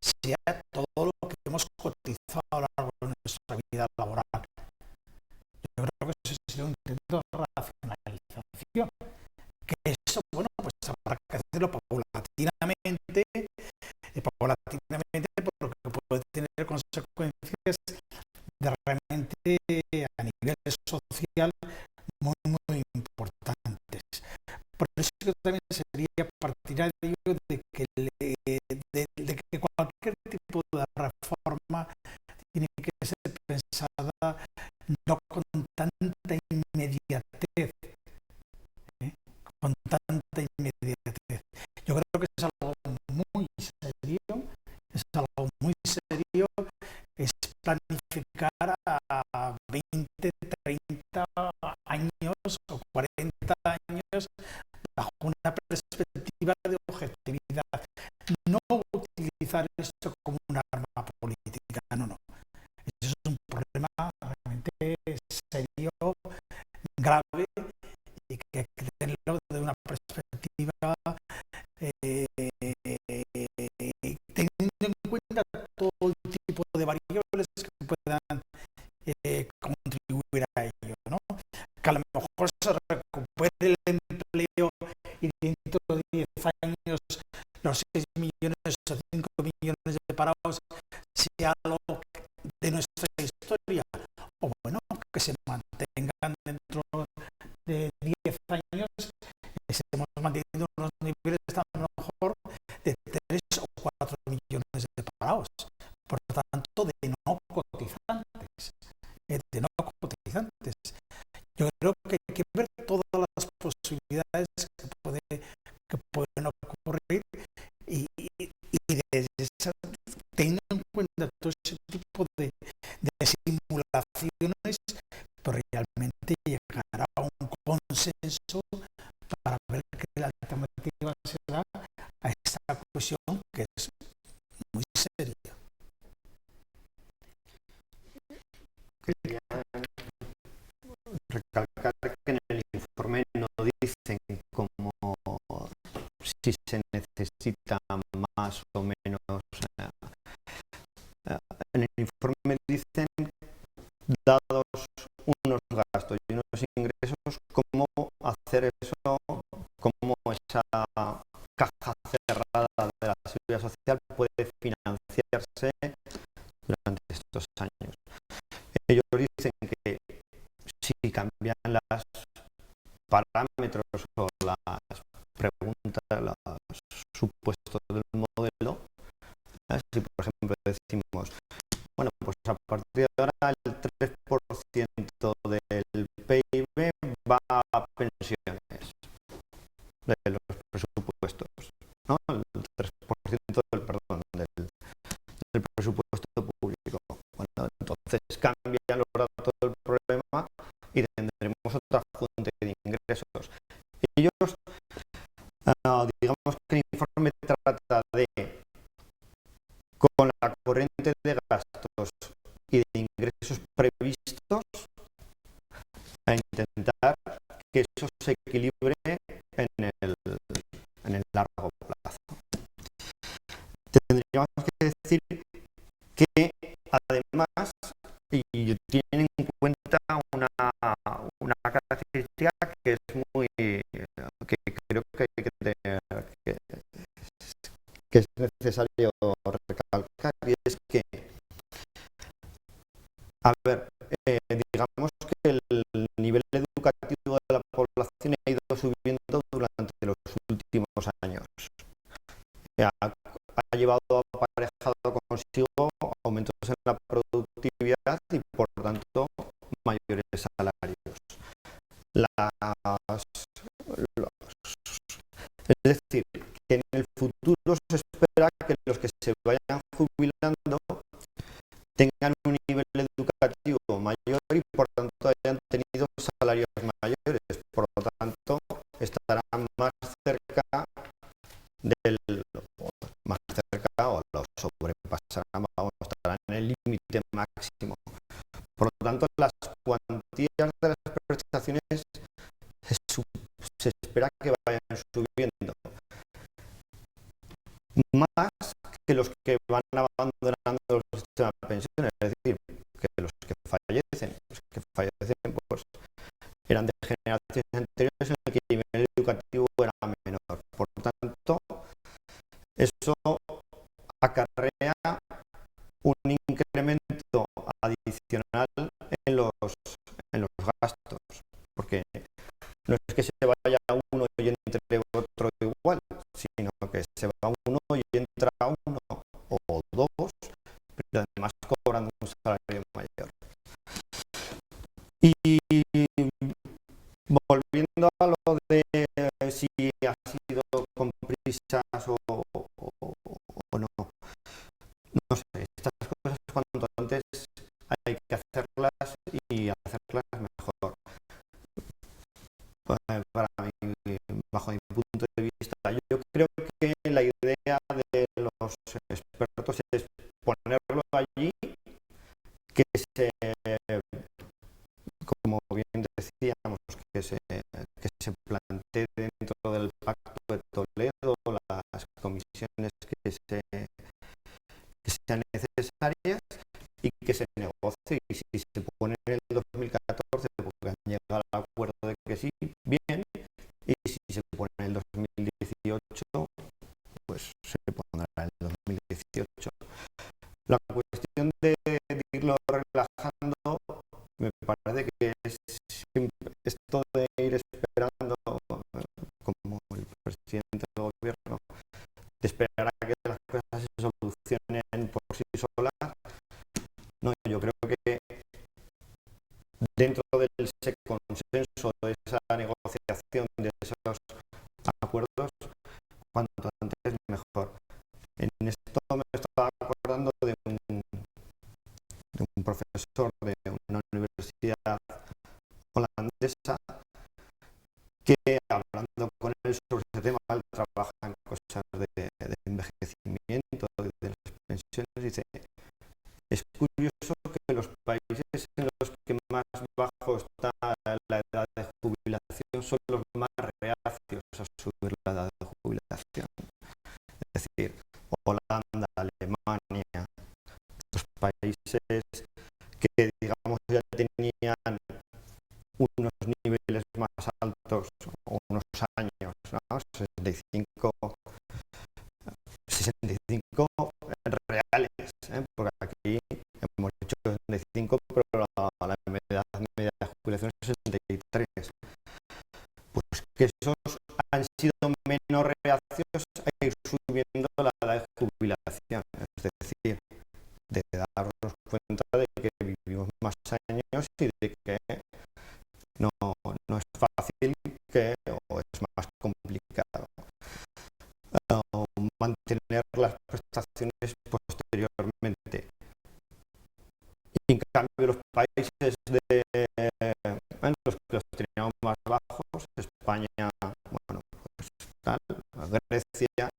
sea todo lo que hemos cotizado a lo largo de nuestra vida laboral. Yo creo que eso sería un intento de racionalización. Que eso, bueno, pues habrá que hacerlo paulatinamente, porque puede tener consecuencias realmente a nivel social muy importantes. Por eso yo también sería partidario de que cualquier tipo de reforma tiene que ser pensada no con tanta inmediatez, con tanta inmediatez. Yo creo que es algo muy serio, es planificar a 20, 30 años o 40 años bajo una perspectiva de objetividad. No utilizar esto como un arma política, no. Eso es un problema realmente serio, grave, y que hay que tenerlo desde una perspectiva teniendo en cuenta todo el tipo de variables que puedan contribuir a ello, ¿no? Que a lo mejor se recupere el empleo y dentro de 10 años los 6 millones o 5 millones de parados sea algo de nuestra historia, o bueno, que se mantengan dentro de 10 años, estemos manteniendo unos niveles a lo mejor de 3 o 4 millones de parados, por lo tanto de no cotizantes. Yo creo que hay que ver todas las posibilidades que pueden ocurrir y desde esa, teniendo en cuenta todo ese tipo de simulaciones, pero realmente llegar a un consenso para ver qué la alternativa será a esta cuestión que es muy seria. Quería recalcar que en el informe no dicen cómo, si se necesita más o menos. En el informe dicen, dados unos gastos y unos ingresos, cómo hacer eso, cómo esa caja cerrada de la seguridad social puede financiarse durante estos años. Ellos dicen que si cambian los parámetros o las preguntas, los supuestos del modelo, si por ejemplo decimos, bueno, pues a partir de ahora el 3% del PIB va a pensiones de los presupuestos, ¿no? El 3% del presupuesto público. Bueno, entonces cambian los datos del problema y tendremos otra fuente de ingresos. Ellos, digamos que el informe trata de, con la corriente de gastos y de ingresos previstos, a intentar que eso se equilibre en el largo plazo. Tendríamos que decir que además, y tienen en cuenta una característica que es muy, que creo que hay que tener, que es necesario recalcar, y es que, a ver, digamos que el nivel educativo de la población ha ido subiendo durante los últimos años. Ha llevado aparejado consigo aumentos en la productividad y por tanto mayores salarios. Es decir, que en el futuro se espera que los que se vayan jubilando tengan un nivel educativo mayor y por tanto hayan tenido salarios mayores, por lo tanto estarán más cerca o lo sobrepasarán, estarán en el límite máximo. Por lo tanto, las cuantías de las prestaciones se espera que vayan subiendo más que los que van abandonando el sistema de pensiones, es decir, que los que fallecen pues eran de generaciones anteriores en las que el nivel educativo era menor. Por tanto, eso acarrea un incremento adicional en los gastos, porque no es que se vaya uno y entre otro igual, sino que se va uno y entra uno o dos, pero además cobrando un salario mayor. Y volviendo a lo de si ha sido con prisas o no, no sé, estas cosas cuanto antes hay que hacerlas y hacerlas mejor. Para mí, bajo mi punto de vista, yo creo que la idea de los expertos es ponerlo allí, que se, como bien decíamos, que se plantee dentro del Pacto de Toledo las comisiones que sean necesarias y que se negocie. Y si se pone en el 2014 porque han llegado al acuerdo de que sí, bien, y si se pone en el 2018, pues se pondrá en el 2018. La cuestión de irlo relajando me parece que es esto de ir esperando, como el presidente del gobierno, de esperar a que las cosas se solucionen por sí solas. No, yo creo que dentro de ese consenso, de esa negociación, de esos acuerdos, cuanto antes mejor. En esto me estaba acordando de un profesor de una universidad holandesa que, hablando con él sobre ese tema, él trabaja en cosas de envejecimiento, de las pensiones, dice: es curioso que los países en los que más bajo está la edad de jubilación son los más reacios a subir la edad de jubilación. Es decir, Holanda, Alemania, los países que, digamos, ya tenían unos niveles más altos o unos años, ¿no? 65 reales, porque aquí hemos dicho 65, pero la edad media de jubilación es 63. Pues que esos han sido menos reacios a ir subiendo la edad de jubilación, es decir, de darnos cuenta de que vivimos más años y de que no es fácil o es más complicado mantener las prestaciones posteriormente. Y en cambio los países en los que los teníamos más bajos, España, bueno, pues tal, Grecia,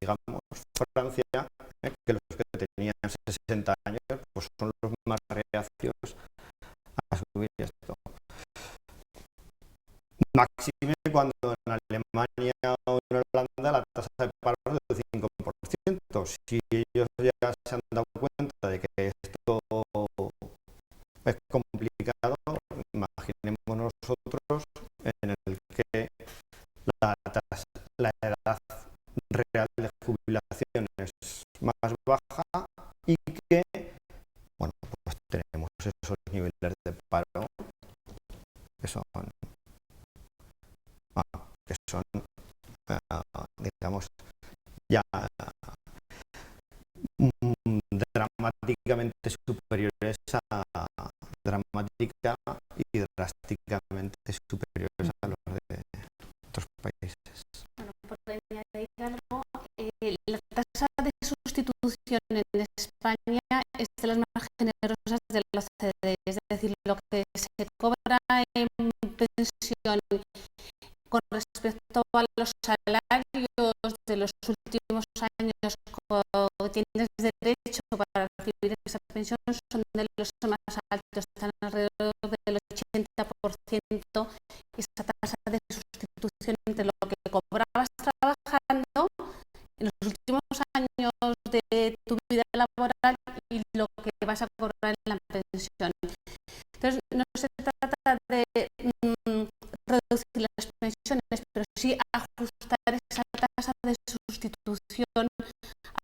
digamos, Francia, que los que tenían 60 años, pues son los más reacios a subir esto. Máxime cuando en Alemania o en Holanda la tasa de paro es del 5%. Si ellos ya se han dado cuenta de que esto es complicado, imaginemos nosotros en el que la edad real de jubilación es más baja y que, bueno, pues tenemos esos niveles de paro que son digamos, ya dramáticamente superiores y drásticamente superiores a los de otros países. Bueno, por añadir algo, la tasa de sustitución en España es de las más generosas de la OCDE, es decir, lo que se cobra en pensión con respecto a los salarios de los últimos años que tienes derecho para recibir esa pensión son de los más altos, están alrededor del 80%, y esa tasa de sustitución entre lo que cobrabas trabajando en los últimos años de tu vida laboral y lo que vas a cobrar en la pensión. Entonces, no se trata de reducir las pensiones, pero sí ajustar esa tasa de sustitución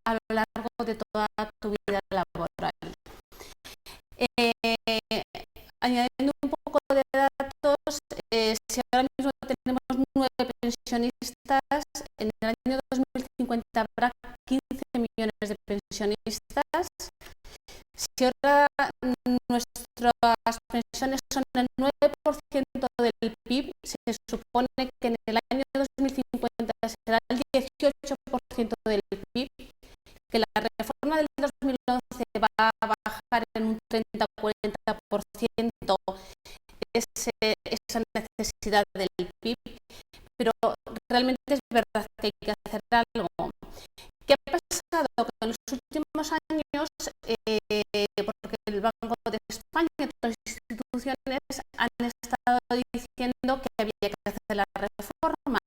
a lo largo de toda tu vida laboral. pensionistas, si ahora nuestras pensiones son el 9% del PIB, se supone que en el año 2050 será el 18% del PIB, que la reforma del 2011 va a bajar en un 30-40% esa necesidad del PIB, pero realmente es verdad que hay que hacer algo. ¿Qué ha pasado? Que en los últimos años, porque el Banco de España y otras instituciones han estado diciendo que había que hacer la reforma,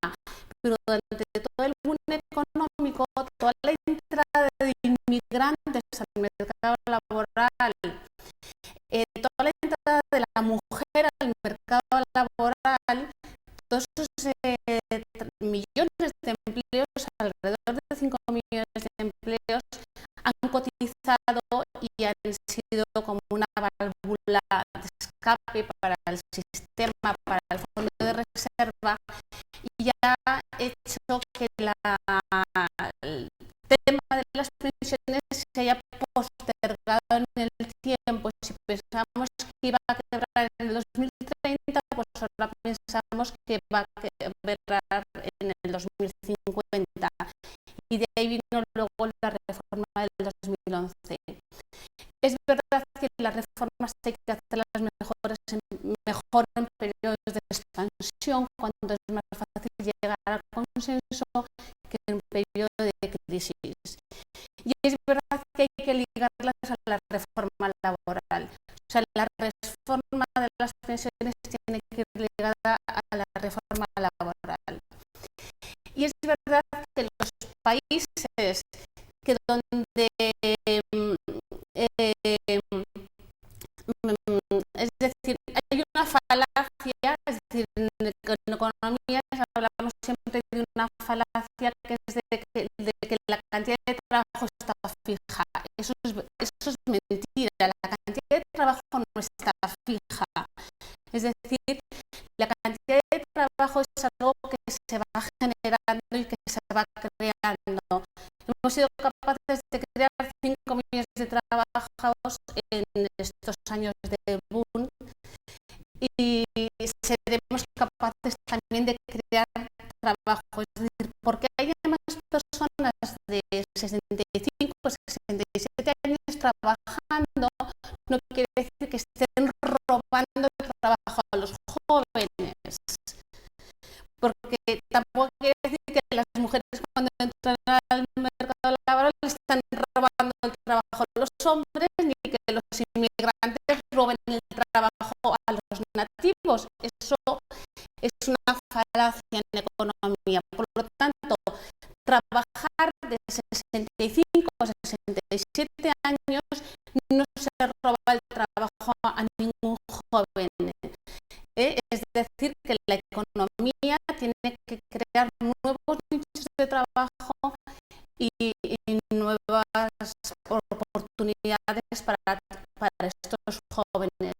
pero durante todo el boom económico, toda la entrada de inmigrantes al mercado laboral, toda la entrada de la mujer al mercado laboral, todos esos millones de empleos, alrededor de 5 millones de empleos, han cotizado y han sido como una válvula de escape para el sistema, para el fondo de reserva, y ha hecho que el tema de las pensiones se haya postergado en el tiempo. Si pensamos que iba a quebrar en el 2030, pues ahora pensamos que va a quebrar en el 2050. Y de ahí vino luego la reforma del 2011. Es verdad que las reformas hay que hacerlas mejor en periodos de expansión, cuando es más fácil llegar al consenso, que en periodo de crisis. Y es verdad que hay que ligarlas a la reforma laboral. O sea, la reforma de las pensiones tiene que ir ligada a la reforma laboral. Y es verdad que los países que donde es decir, hay una falacia, es decir, en economía hablamos siempre de una falacia que es de que la cantidad de trabajo está fija. Eso es mentira, la cantidad de trabajo no está fija. Es decir, la cantidad de trabajo es algo que se va generando y que se va creando. Hemos sido capaces de crear 5 millones de trabajos en estos años de boom y seremos capaces también de crear trabajo. Es decir, porque hay más personas de 65 o 67 años trabajando, no quiere decir que estén robando el trabajo a los jóvenes. Porque tampoco quiere decir que las mujeres cuando entran al mercado laboral están robando el trabajo a los hombres, ni que los inmigrantes roben el trabajo a los nativos. Eso es una falacia en economía. Por lo tanto, trabajar de 65 a 67 años no se roba el trabajo a ningún joven. Es decir, que la economía tiene que crear nuevos nichos de trabajo y nuevas oportunidades para estos jóvenes.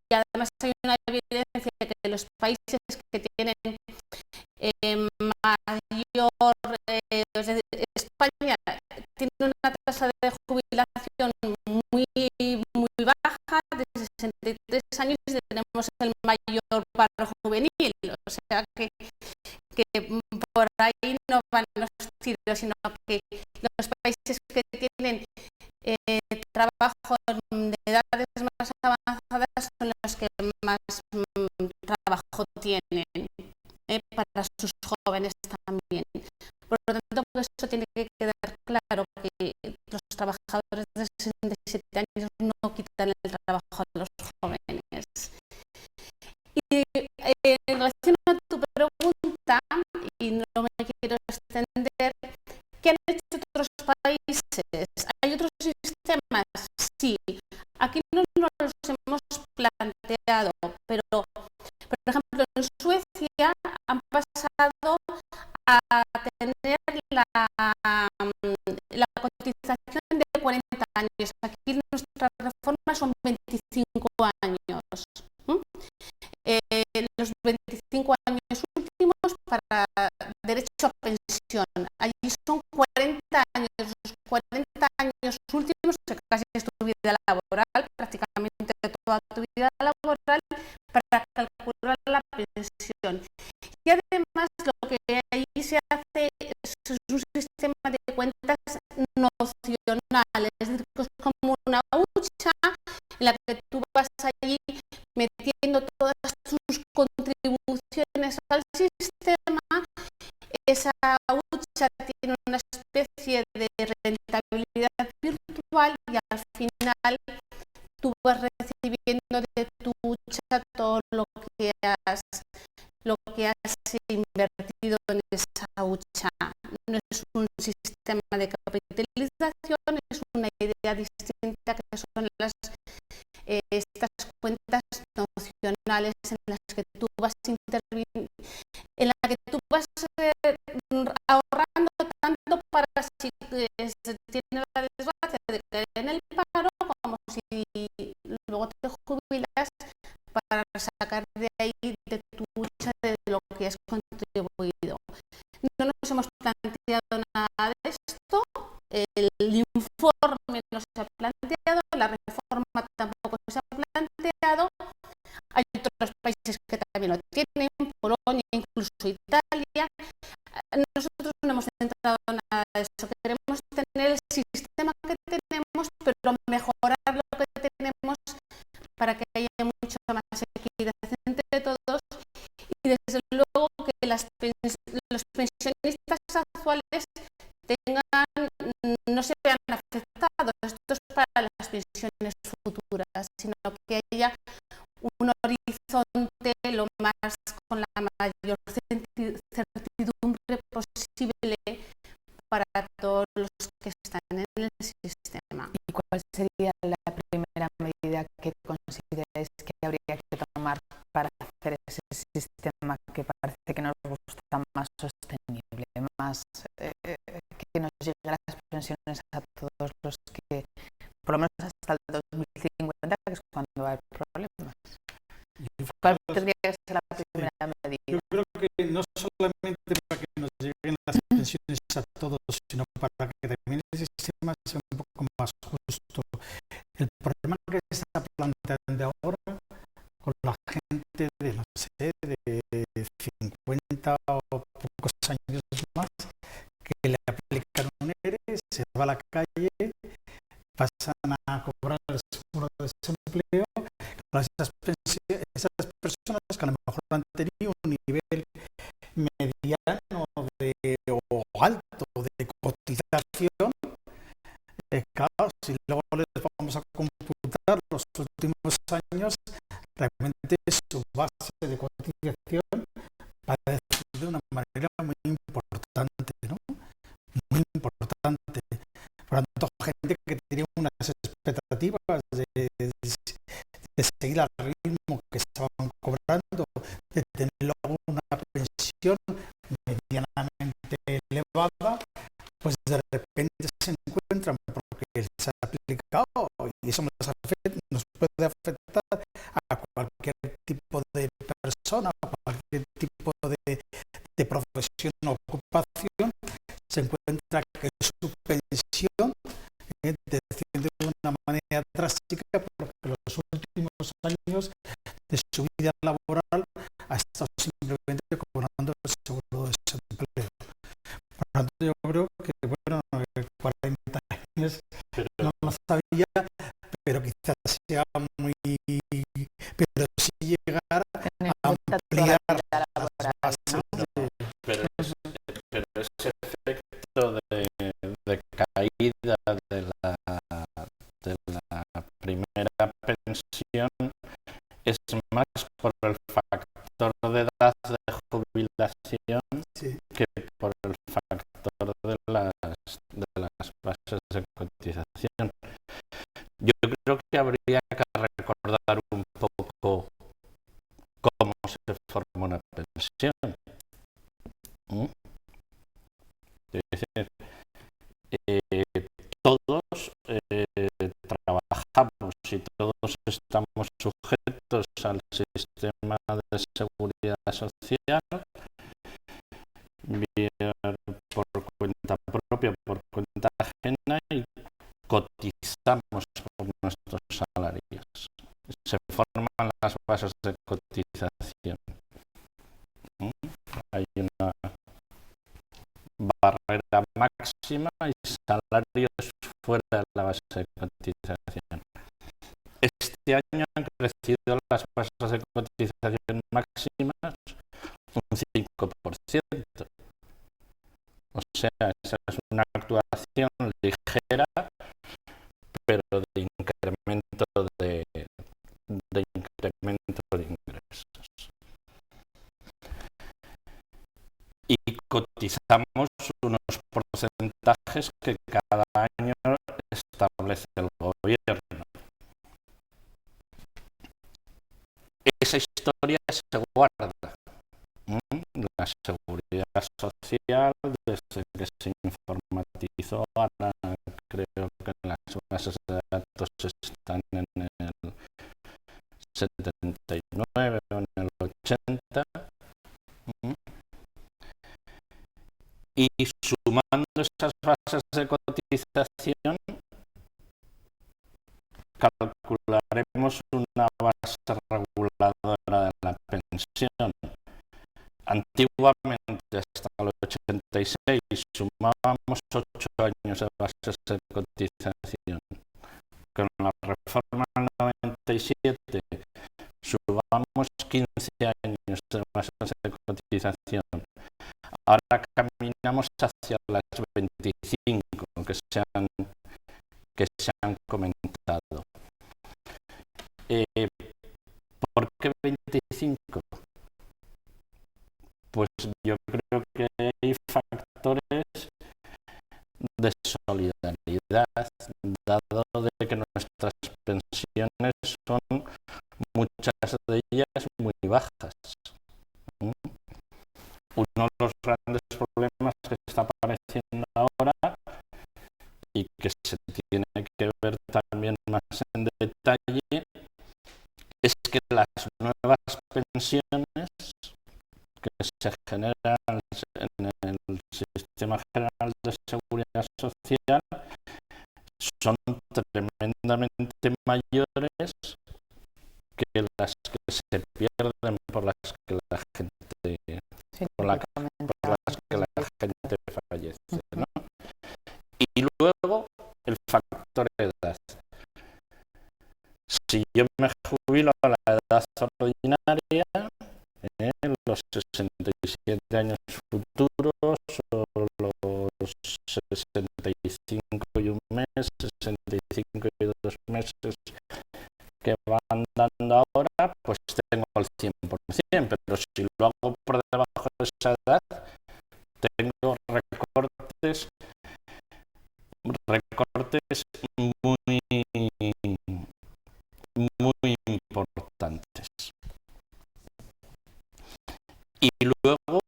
Y además hay una evidencia que los países que tienen mayor, es decir, España tiene una tasa de jubilación muy baja, de 63 años, y tenemos el mayor paro juvenil. O sea que por ahí no van los tiros, sino que los países que tienen trabajo de edades más avanzadas son los que más trabajo tienen para sus jóvenes también. Por lo tanto, pues eso tiene que quedar claro, que los trabajadores de 67 años no quitan el trabajo a los jóvenes. Y en relación a tu pregunta, y no me quiero extender, ¿qué han hecho otros países? ¿Hay otros sistemas? Sí. Aquí no nos los hemos planteado, pero por ejemplo en Suecia han pasado a tener la cotización de 40 años. Aquí nuestras reformas son 25 años. Los 25 años últimos para derecho a pensión. Allí son 40 años. Los 40 años sé, casi es tu vida laboral, prácticamente toda tu vida laboral, para calcular la pensión. Y además lo que ahí se hace es un sistema de cuentas nocionales, es decir, que es como una hucha en la que tú vas allí metiendo todas tus contribuciones al sistema. Esa hucha tiene una especie de rentabilidad virtual y al final tú vas recibiendo de tu hucha todo lo que has invertido en esa hucha. No es un sistema de capitalización, es una idea distinta que son estas cuentas nocionales en las que tú vas interviniendo, en la que tú vas ahorrando tanto para si se tiene la desgracia de caer en el paro, como si luego te jubilas, para sacar de ahí de tu hucha de lo que has contribuido. No nos hemos planteado nada de esto, el informe no se ha planteado, la reforma tampoco se ha planteado. Hay otros países que también lo tienen, Polonia, incluso Italia. Nosotros no hemos centrado nada de eso. Queremos tener el sistema que tenemos, pero mejorar lo que tenemos para que haya mucha más equidad entre todos y desde luego que los pensionistas actuales no se vean afectados. Esto es para las pensiones futuras, sino que haya un horizonte lo más con la mayor certidumbre posible para todos los que están en el sistema. ¿Y cuál sería la primera medida que consideráis que habría que tomar para hacer ese sistema que parece que nos gusta más sostenible, más que nos llegue a las pensiones a todos los que, por lo menos hasta el 2050, que es cuando va a haber problemas? ¿Cuál tendría que ser la primera medida? Yo creo que no solamente para que nos lleguen las pensiones a todos, sino para que también el sistema sea un poco más justo. El problema que se está planteando ahora con la gente de, no sé, de 50 o pocos años más, que le aplican un ERE, se va a la calle, pasan a cobrar el seguro de desempleo, con esas personas que a lo mejor han tenido un nivel mediano o alto de cotización, claro, si luego les vamos a computar los últimos años, realmente su base de cotización va a decir de una manera muy importante, ¿no? Muy importante. Por lo tanto, gente que tenía unas expectativas de seguir al ritmo que estaban cobrando, de tener luego una pensión medianamente elevada, pues de repente se encuentran, porque se ha aplicado y eso nos puede afectar a cualquier tipo de persona, a cualquier tipo de profesión o ocupación, se encuentra que su pensión desciende de una manera drástica porque los últimos años de su vida laboral ha estado simplemente cobrando el seguro de desempleo. Por lo tanto, yo creo que, bueno, 40 años no lo sabía, pero quizás sea muy... Pero sí llegar a ampliar las bases. Pero ese efecto de caída de la primera pensión es más por el factor de edad de jubilación, sí, que por el factor de las bases de cotización. Yo creo que habría que recordar un poco cómo se forma una pensión. Es decir, todos trabajamos y todos estamos sujetos al sistema de seguridad social, bien por cuenta propia, por cuenta ajena, y cotizamos cotizamos por nuestros salarios. Se forman las bases de cotización. Hay una barrera máxima y salarios fuera de la base de cotización. Este año han crecido las bases de cotización máximas un 5%. O sea, esa es una actuación ligera, pero de incremento de ingresos. Y cotizamos unos porcentajes que cada año establece el gobierno. Esa historia se guarda. La seguridad social, desde que se informatizó, ahora creo que las bases de datos están en el 79 o en el 80. Y sumando esas bases de cotización, calcularemos una base reguladora de la pensión. Antiguamente, hasta el 86, sumábamos 8 años de bases de cotización. Con la reforma del 97, sumamos 15 años de bases de cotización. Ahora caminamos hacia las 25 que se han comentado. ¿Por qué 25? Pues yo creo que hay factores de solidaridad, dado de que nuestras pensiones son, muchas de ellas, muy bajas. Uno de los grandes problemas que está apareciendo ahora y que se tiene que ver también más en detalle es que las nuevas pensiones que se generan en el Sistema General de Seguridad Social son tremendamente mayores que las que se pierden por las que la gente, por las que la gente fallece, ¿no? Y luego el factor edad. Si yo me jubilo a la edad ordinaria, los 67 años futuros o los 65 y un mes, 65 y 2 meses que van dando ahora, pues tengo el 100%, pero si lo hago por debajo de esa edad, tengo recortes muy importantes. Y luego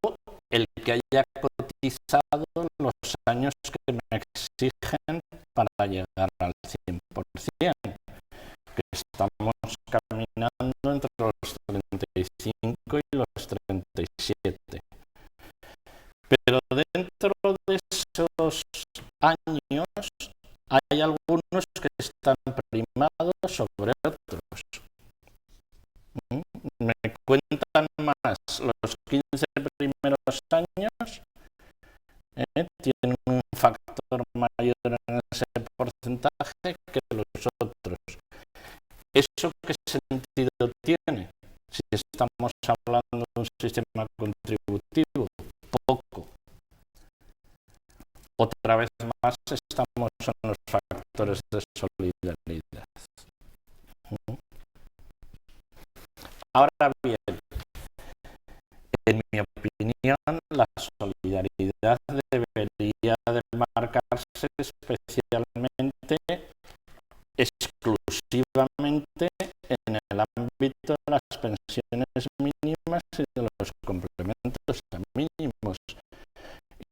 el que haya cotizado los años que me exigen para llegar al 100%, que estamos caminando entre los 35 y los 37. Pero dentro de esos años hay algunos que están primados sobre otros. Me cuentan más los 15 primeros años, tienen un factor mayor en ese porcentaje que los otros. ¿Eso qué sentido tiene? Si estamos hablando de un sistema contributivo, poco. Otra vez más estamos en los factores de solidaridad. Ahora bien, en mi opinión, la solidaridad debería de marcarse especialmente, exclusivamente en el ámbito de las pensiones mínimas y de los complementos mínimos,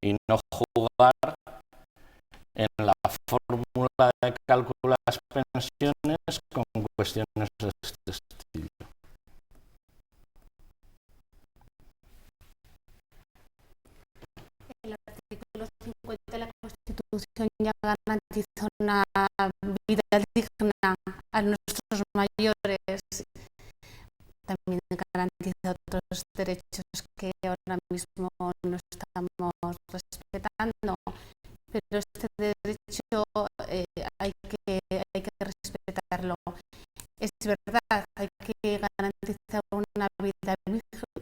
y no jugar en la fórmula de cálculo de las pensiones con cuestiones de este estilo. El artículo 50 de la Constitución ya garantiza una digna a nuestros mayores, también garantiza otros derechos que ahora mismo no estamos respetando, pero este derecho hay que respetarlo. Es verdad, hay que garantizar una vida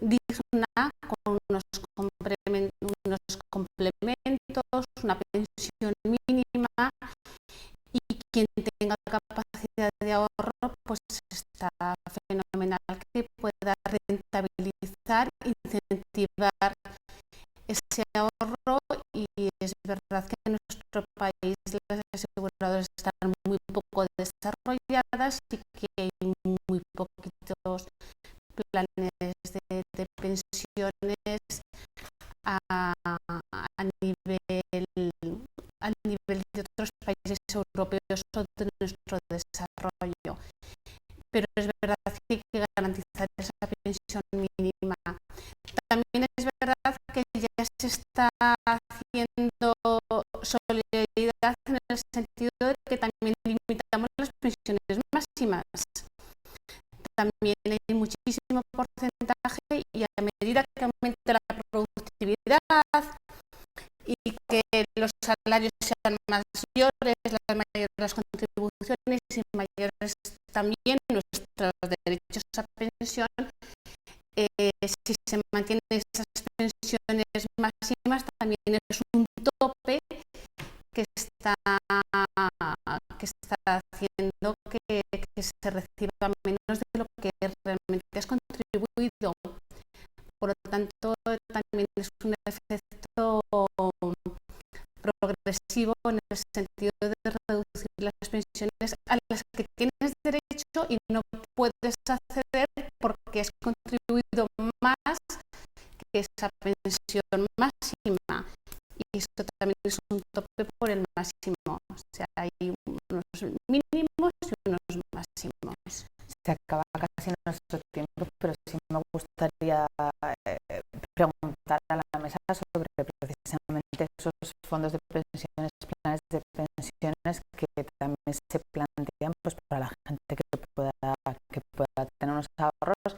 digna con unos complementos, una pensión mínima, y quien tenga capacidad de ahorro pues está fenomenal que pueda rentabilizar, incentivar ese ahorro. Y es verdad que en nuestro país las aseguradoras están muy poco desarrolladas y que hay muy poquitos planes de pensiones a nivel de otros países europeos o de nuestro desarrollo. Pero es verdad que hay que garantizar esa pensión mínima. También es verdad que ya se está haciendo solidaridad en el sentido de que también limitamos las pensiones máximas. También hay muchísimo porcentaje, y a medida que aumente la productividad y que los salarios sean mayores, las contribuciones y mayores también nuestros derechos a pensión, si se mantienen esas pensiones máximas, también es un tope que está haciendo que se reciba menos de lo que realmente has contribuido. Por lo tanto, también es un efecto progresivo en el sentido de reducir las pensiones a las que tienes derecho y no puedes acceder porque has contribuido más que esa pensión máxima. Y esto también es un tope por el máximo. O sea, hay unos mínimos y unos máximos. Se acaba casi nuestro tiempo, pero sí me gustaría preguntar a la mesa sobre precisamente esos fondos de pensiones, planes de pensiones que también se plantean pues para la gente que pueda tener unos ahorros,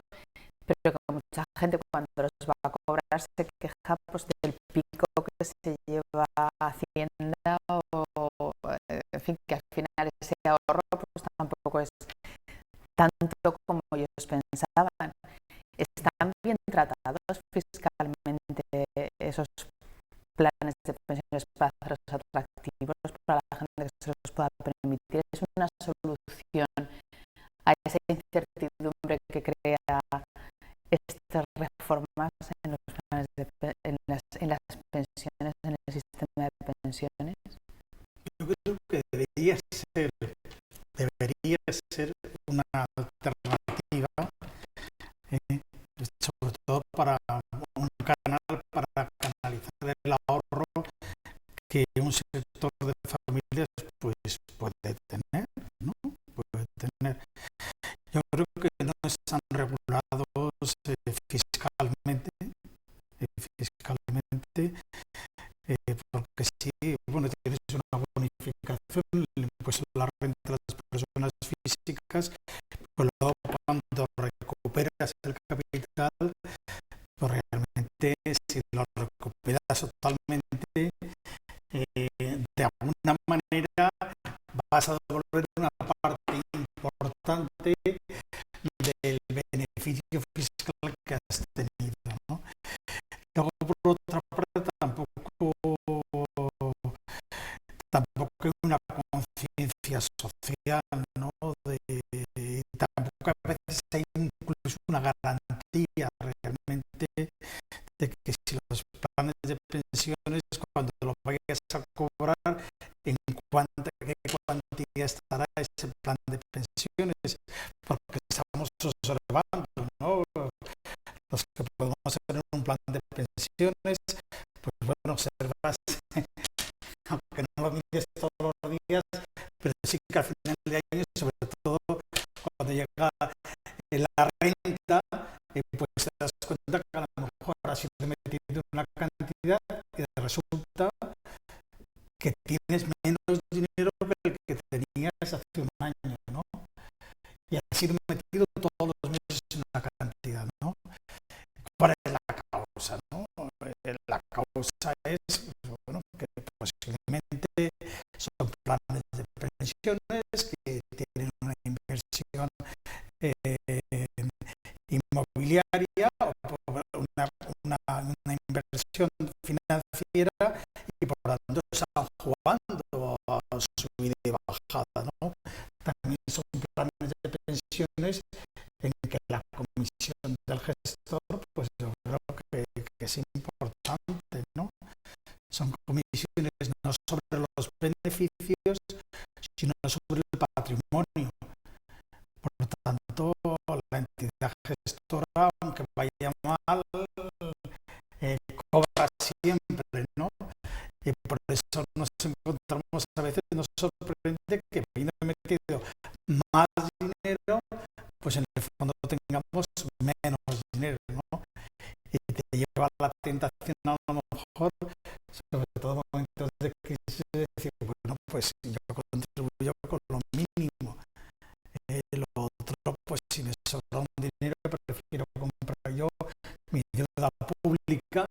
pero que mucha gente cuando los va a cobrar se queja pues del pico que se lleva Hacienda, o en fin, que al final ese ahorro pues tampoco es tanto como ellos pensaban. ¿Están bien tratados fiscalmente esos planes de pensiones para hacerlos atractivos para la gente que se los pueda permitir? ¿Es una solución a esa incertidumbre que crea estas reformas en los planes en las pensiones, en el sistema de pensiones? Yo creo que debería ser una alternativa, sobre todo para un canal para canalizar el ahorro que un sector de familias pues puede tener, ¿no? Puede tener. Yo creo que no están regulados fiscalmente, porque sí, bueno, tienes una bonificación, el impuesto a la renta de las personas físicas, pero luego cuando recuperas el capital, pues realmente si lo recuperas totalmente, de alguna manera vas a devolver una parte importante del beneficio fiscal que has tenido, ¿no? Luego, por otra parte, tampoco hay una conciencia social, ¿no? Tampoco a veces hay incluso una garantía realmente de que si los planes de pensiones, cuando los vayas a cobrar, ¿en qué cuantía estará ese plan de pensiones? Porque estamos observando, ¿no? Los que podemos tener un plan de pensiones, pues bueno, observas, aunque no lo mires todos los días, pero sí que al final de año, sobre todo cuando llega la renta, pues te das cuenta que a lo mejor has ido metiendo una cantidad y resulta que tienes menos dinero que el que tenías hace un año. inmobiliaria o por una inversión financiera y por lo tanto están jugando a subida y bajada, ¿no? También son planes de pensiones en que la comisión del gestor, pues yo creo que es importante, ¿no? Son comisiones no sobre los beneficios, sino sobre el patrimonio. Por lo tanto, la entidad gestora, aunque vaya mal, cobra siempre, ¿no? Y por eso nos encontramos a veces, nos sorprende que habiendo metido más dinero, pues en el fondo tengamos menos dinero, ¿no? Y te lleva a la tentación a lo mejor, sobre todo en momentos de crisis, de decir, bueno, pues yo contribuyo con lo mínimo. Lo otro, pues si me sobra un dinero, prefiero comprar yo mi deuda pública,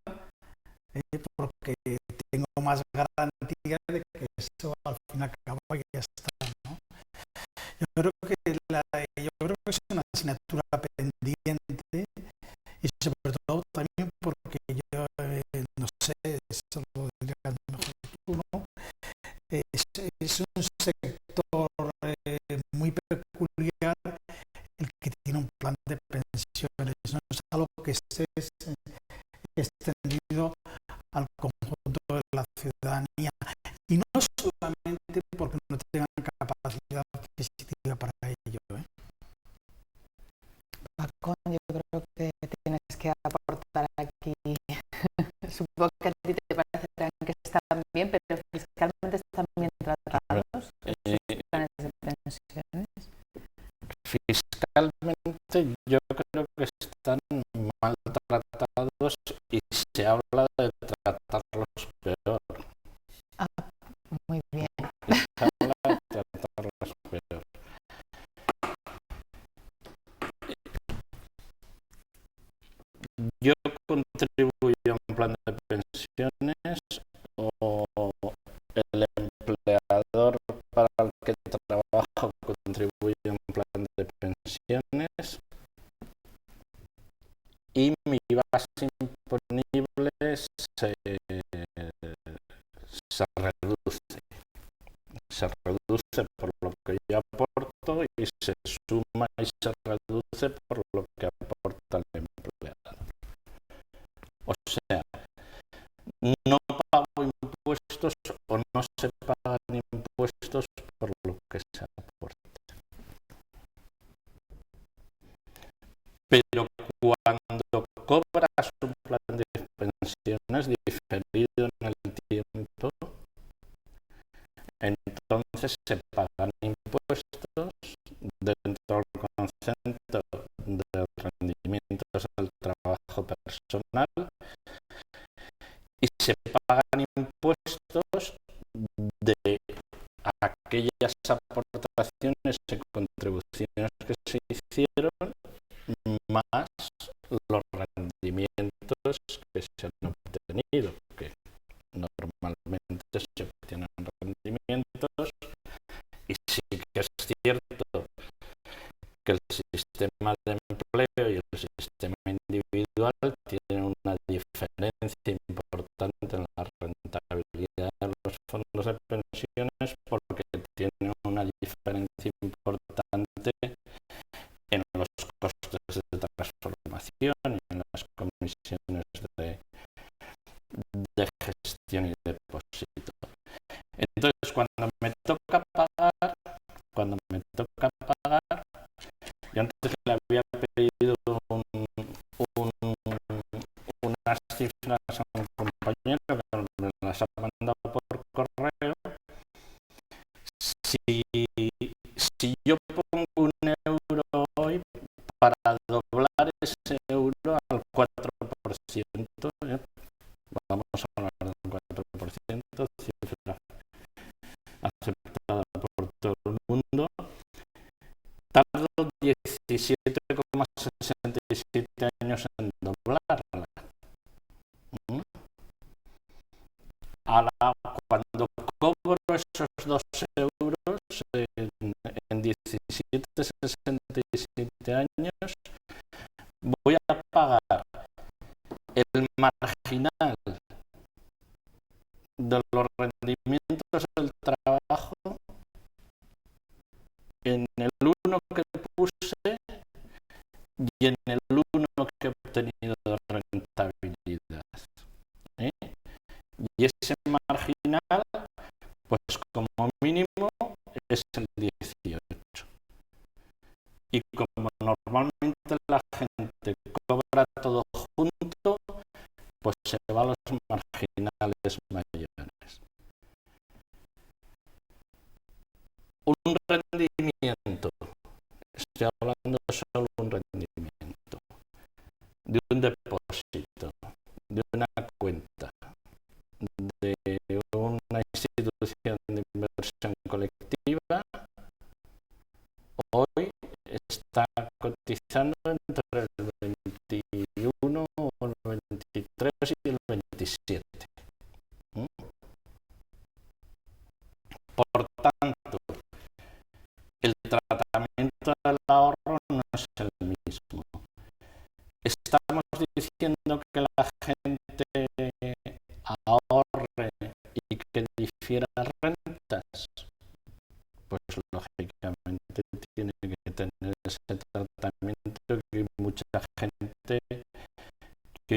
porque tengo más garantía de que esto al fin y al cabo ya está, ¿no? Yo creo que es una asignatura pendiente y sobre todo también porque yo no sé, eso lo dirás mejor tú, ¿no? Es un sector muy peculiar el que tiene un plan de pensiones, no es algo que esté extendido al conjunto de la ciudadanía y no solamente porque no tengan capacidad adquisitiva para ello, ¿eh? Paco, yo creo que tienes que aportar aquí. Supongo que a ti te parecerán que están bien, pero fiscalmente están bien tratados los planes de pensiones. Fiscalmente yo creo que están mal tratados y se habla de tratarlos peor. Ah, muy bien. Se habla de tratarlos peor. Yo contribuyo a un plan de pensiones o el empleador para el que trabajo contribuye a un plan de pensiones y mi base imponible se reduce por lo que yo aporto y se suma y se reduce por lo que aporta el empleado. O sea, no pago impuestos o no se pagan impuestos por lo que se aporta. Pero cuando cobras un plan de pensiones diferido en el tiempo, entonces se pagan impuestos dentro del concepto de rendimientos del trabajo personal y se pagan impuestos de aquellas aportaciones y contribuciones que se hicieron más los rendimientos que se han obtenido, que normalmente se obtienen rendimientos y sí que es cierto que el sistema de empleo y el sistema individual tienen una diferencia importante en la rentabilidad de los fondos de pensiones porque tienen una diferencia importante en los costes de transformación y en las comisiones de gestión y depósito. Entonces, cuando me toca pagar, yo antes le había pedido unas cifras a un compañero que me las ha mandado por correo. Si yo pongo un euro hoy, para doblar ese euro al 4%, vamos a hablar del 4%, cifra aceptada por todo el mundo, tardo 17,67 años en doblarla. Cuando cobro esos 2 euros en 17,67 años, voy a pagar el marginal de los rendimientos del trabajo en el 1 que puse y en el 1 que he obtenido de rentabilidad. Y ese marginal, pues como mínimo, es el 18. Y como normalmente la gente cobra todo junto, pues se va a los marginales mayores. Un rendimiento, estoy hablando solo de un rendimiento, de un depósito, de una cuenta, de una institución de inversión colectiva, hoy está cotizando entre el 21, el 23 y el 27. Por tanto, el tratamiento del ahorro no es el mismo. Estamos diciendo que la gente ahorre y que difiera rentas. Pues lógicamente tiene que tener ese tratamiento que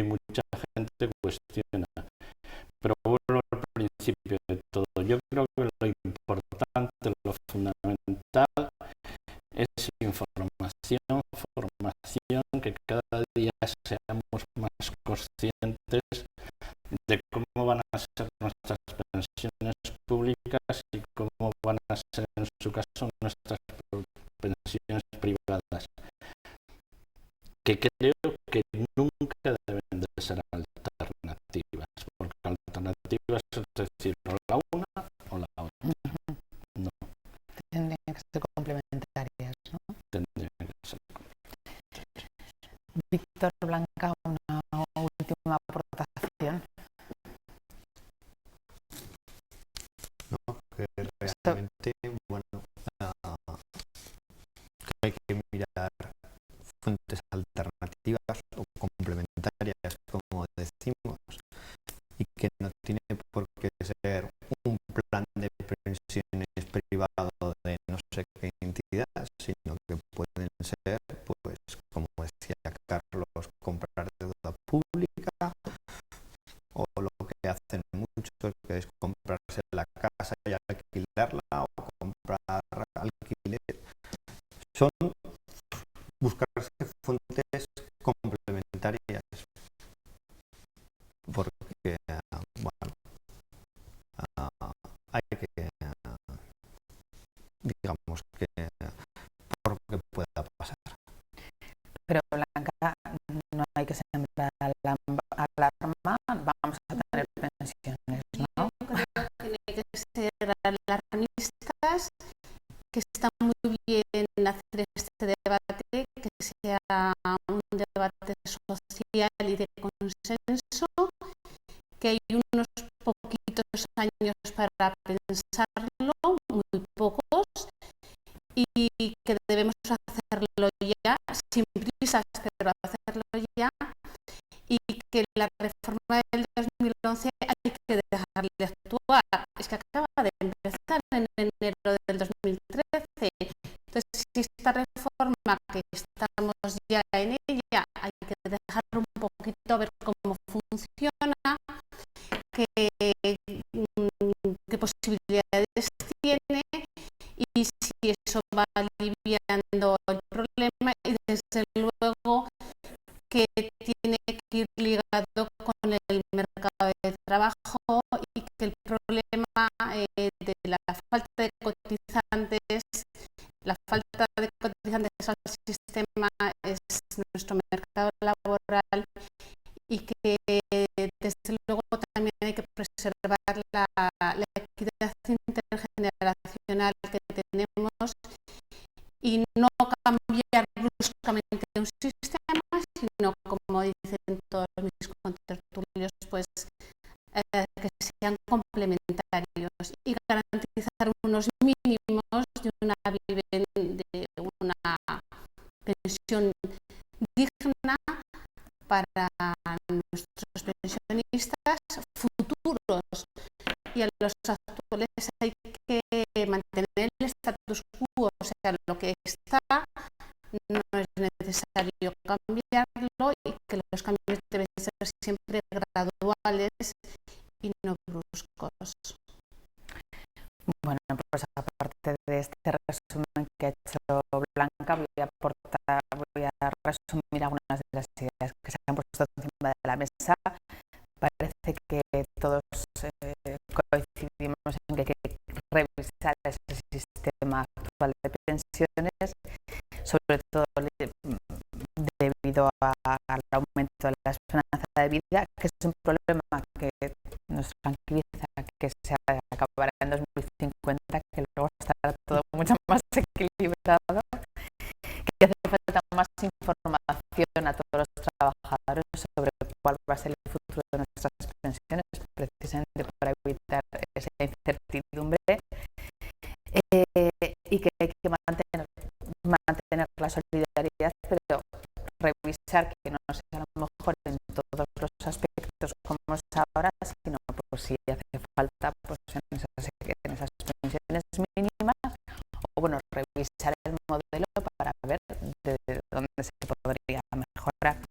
mucha gente cuestiona. Pero vuelvo al principio de todo. Yo creo que lo importante, lo fundamental es información, formación, que cada día seamos más conscientes de cómo van a ser nuestras pensiones públicas y cómo van a ser en su caso nuestras pensiones privadas, que creo que nunca deben de ser alternativas, porque alternativas es decir, o la una o la otra. No. Tendrían que ser complementarias, ¿no? Tendrían que ser. Víctor Blanca, una última aportación. No, que realmente, bueno, que hay que mirar fuentes alternativas o complementarias, como decimos, y que no tiene por qué ser un plan de pensiones privado de no sé qué entidad, sino que pueden ser, pues, como decía Carlos, comprar deuda pública, o lo que hacen muchos, que es comprarse la casa y alquilarla, o comprar alquiler. Son buscarse fuentes complementarias, porque bueno, hay que, digamos que, por lo que pueda pasar. Pero Blanca, no hay que sembrar alarma, vamos a tener pensiones, ¿no? Yo creo que no hay que ser alarmistas, que está muy bien hacer este debate, que sea un debate social y de consenso, que hay unos poquitos años para pensarlo, muy pocos, y que debemos hacerlo ya, sin prisas, pero hacerlo ya, y que la reforma del 2011 hay que dejarle de actuar. Es que acaba de empezar en enero del 2013. Entonces, si esta reforma, que estamos ya en ella, hay que dejarlo un poquito a ver cómo funciona, qué posibilidades tiene, y si eso va aliviando el problema, y desde luego que tiene que ir ligado con el mercado de trabajo, y que el problema de la falta de cotizantes, al sistema es nuestro mercado laboral, y que desde luego también hay que preservar la equidad intergeneracional que tenemos, y no cambiar bruscamente un sistema, sino, como dicen todos mis contertulios, pues que sean complementarios y garantizar unos mínimos de una pensión digna para nuestros pensionistas futuros, y a los actuales hay que mantener el status quo, o sea, lo que está no es necesario cambiarlo, y que los cambios deben ser siempre graduales y no bruscos. Bueno, pues aparte de este resumen que ha hecho Blanca, voy a resumir algunas de las ideas que se han puesto encima de la mesa. Parece que todos coincidimos en que hay que revisar ese sistema actual de pensiones, sobre todo debido al aumento de la esperanza de vida, que es un problema que nos tranquiliza, que se acabará en 2050, que luego estará todo mucho más equilibrado, que hace falta más información a todos los trabajadores sobre cuál va a ser el futuro de nuestras pensiones, precisamente para evitar esa incertidumbre, y que hay que mantener la solidaridad, pero revisar que no sea a lo mejor en todos los aspectos como es ahora, sino pues si hace falta pues en esas pensiones mínimas, o bueno, revisar el modelo para ver de dónde se podría mejorar.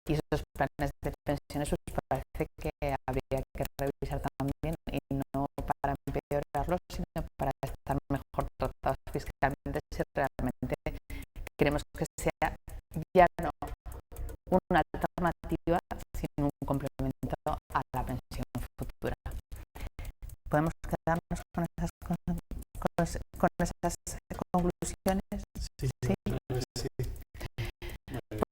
Y esos planes de pensiones pues parece que habría que revisar también, y no para empeorarlos, sino para estar mejor tratados fiscalmente, si realmente queremos que sea ya no una alternativa, sino un complemento a la pensión futura. ¿Podemos quedarnos con esas conclusiones? Sí.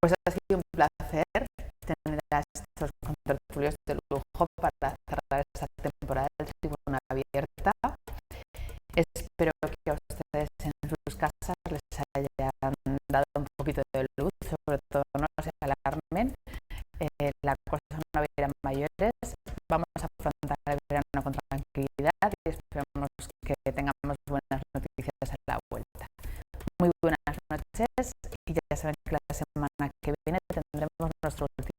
Pues ha sido un placer tener a estos contertulios de lujo para cerrar esta temporada del Tribuna Abierta. Espero que a ustedes en sus casas les hayan dado un poquito de luz, sobre todo no se alarmen. La cosa no va a ir a mayores. Vamos a afrontar el verano con tranquilidad y esperamos que tengamos buenas noticias a la vuelta. Muy buenas noches, y ya saben que la semana que viene tendremos nuestro último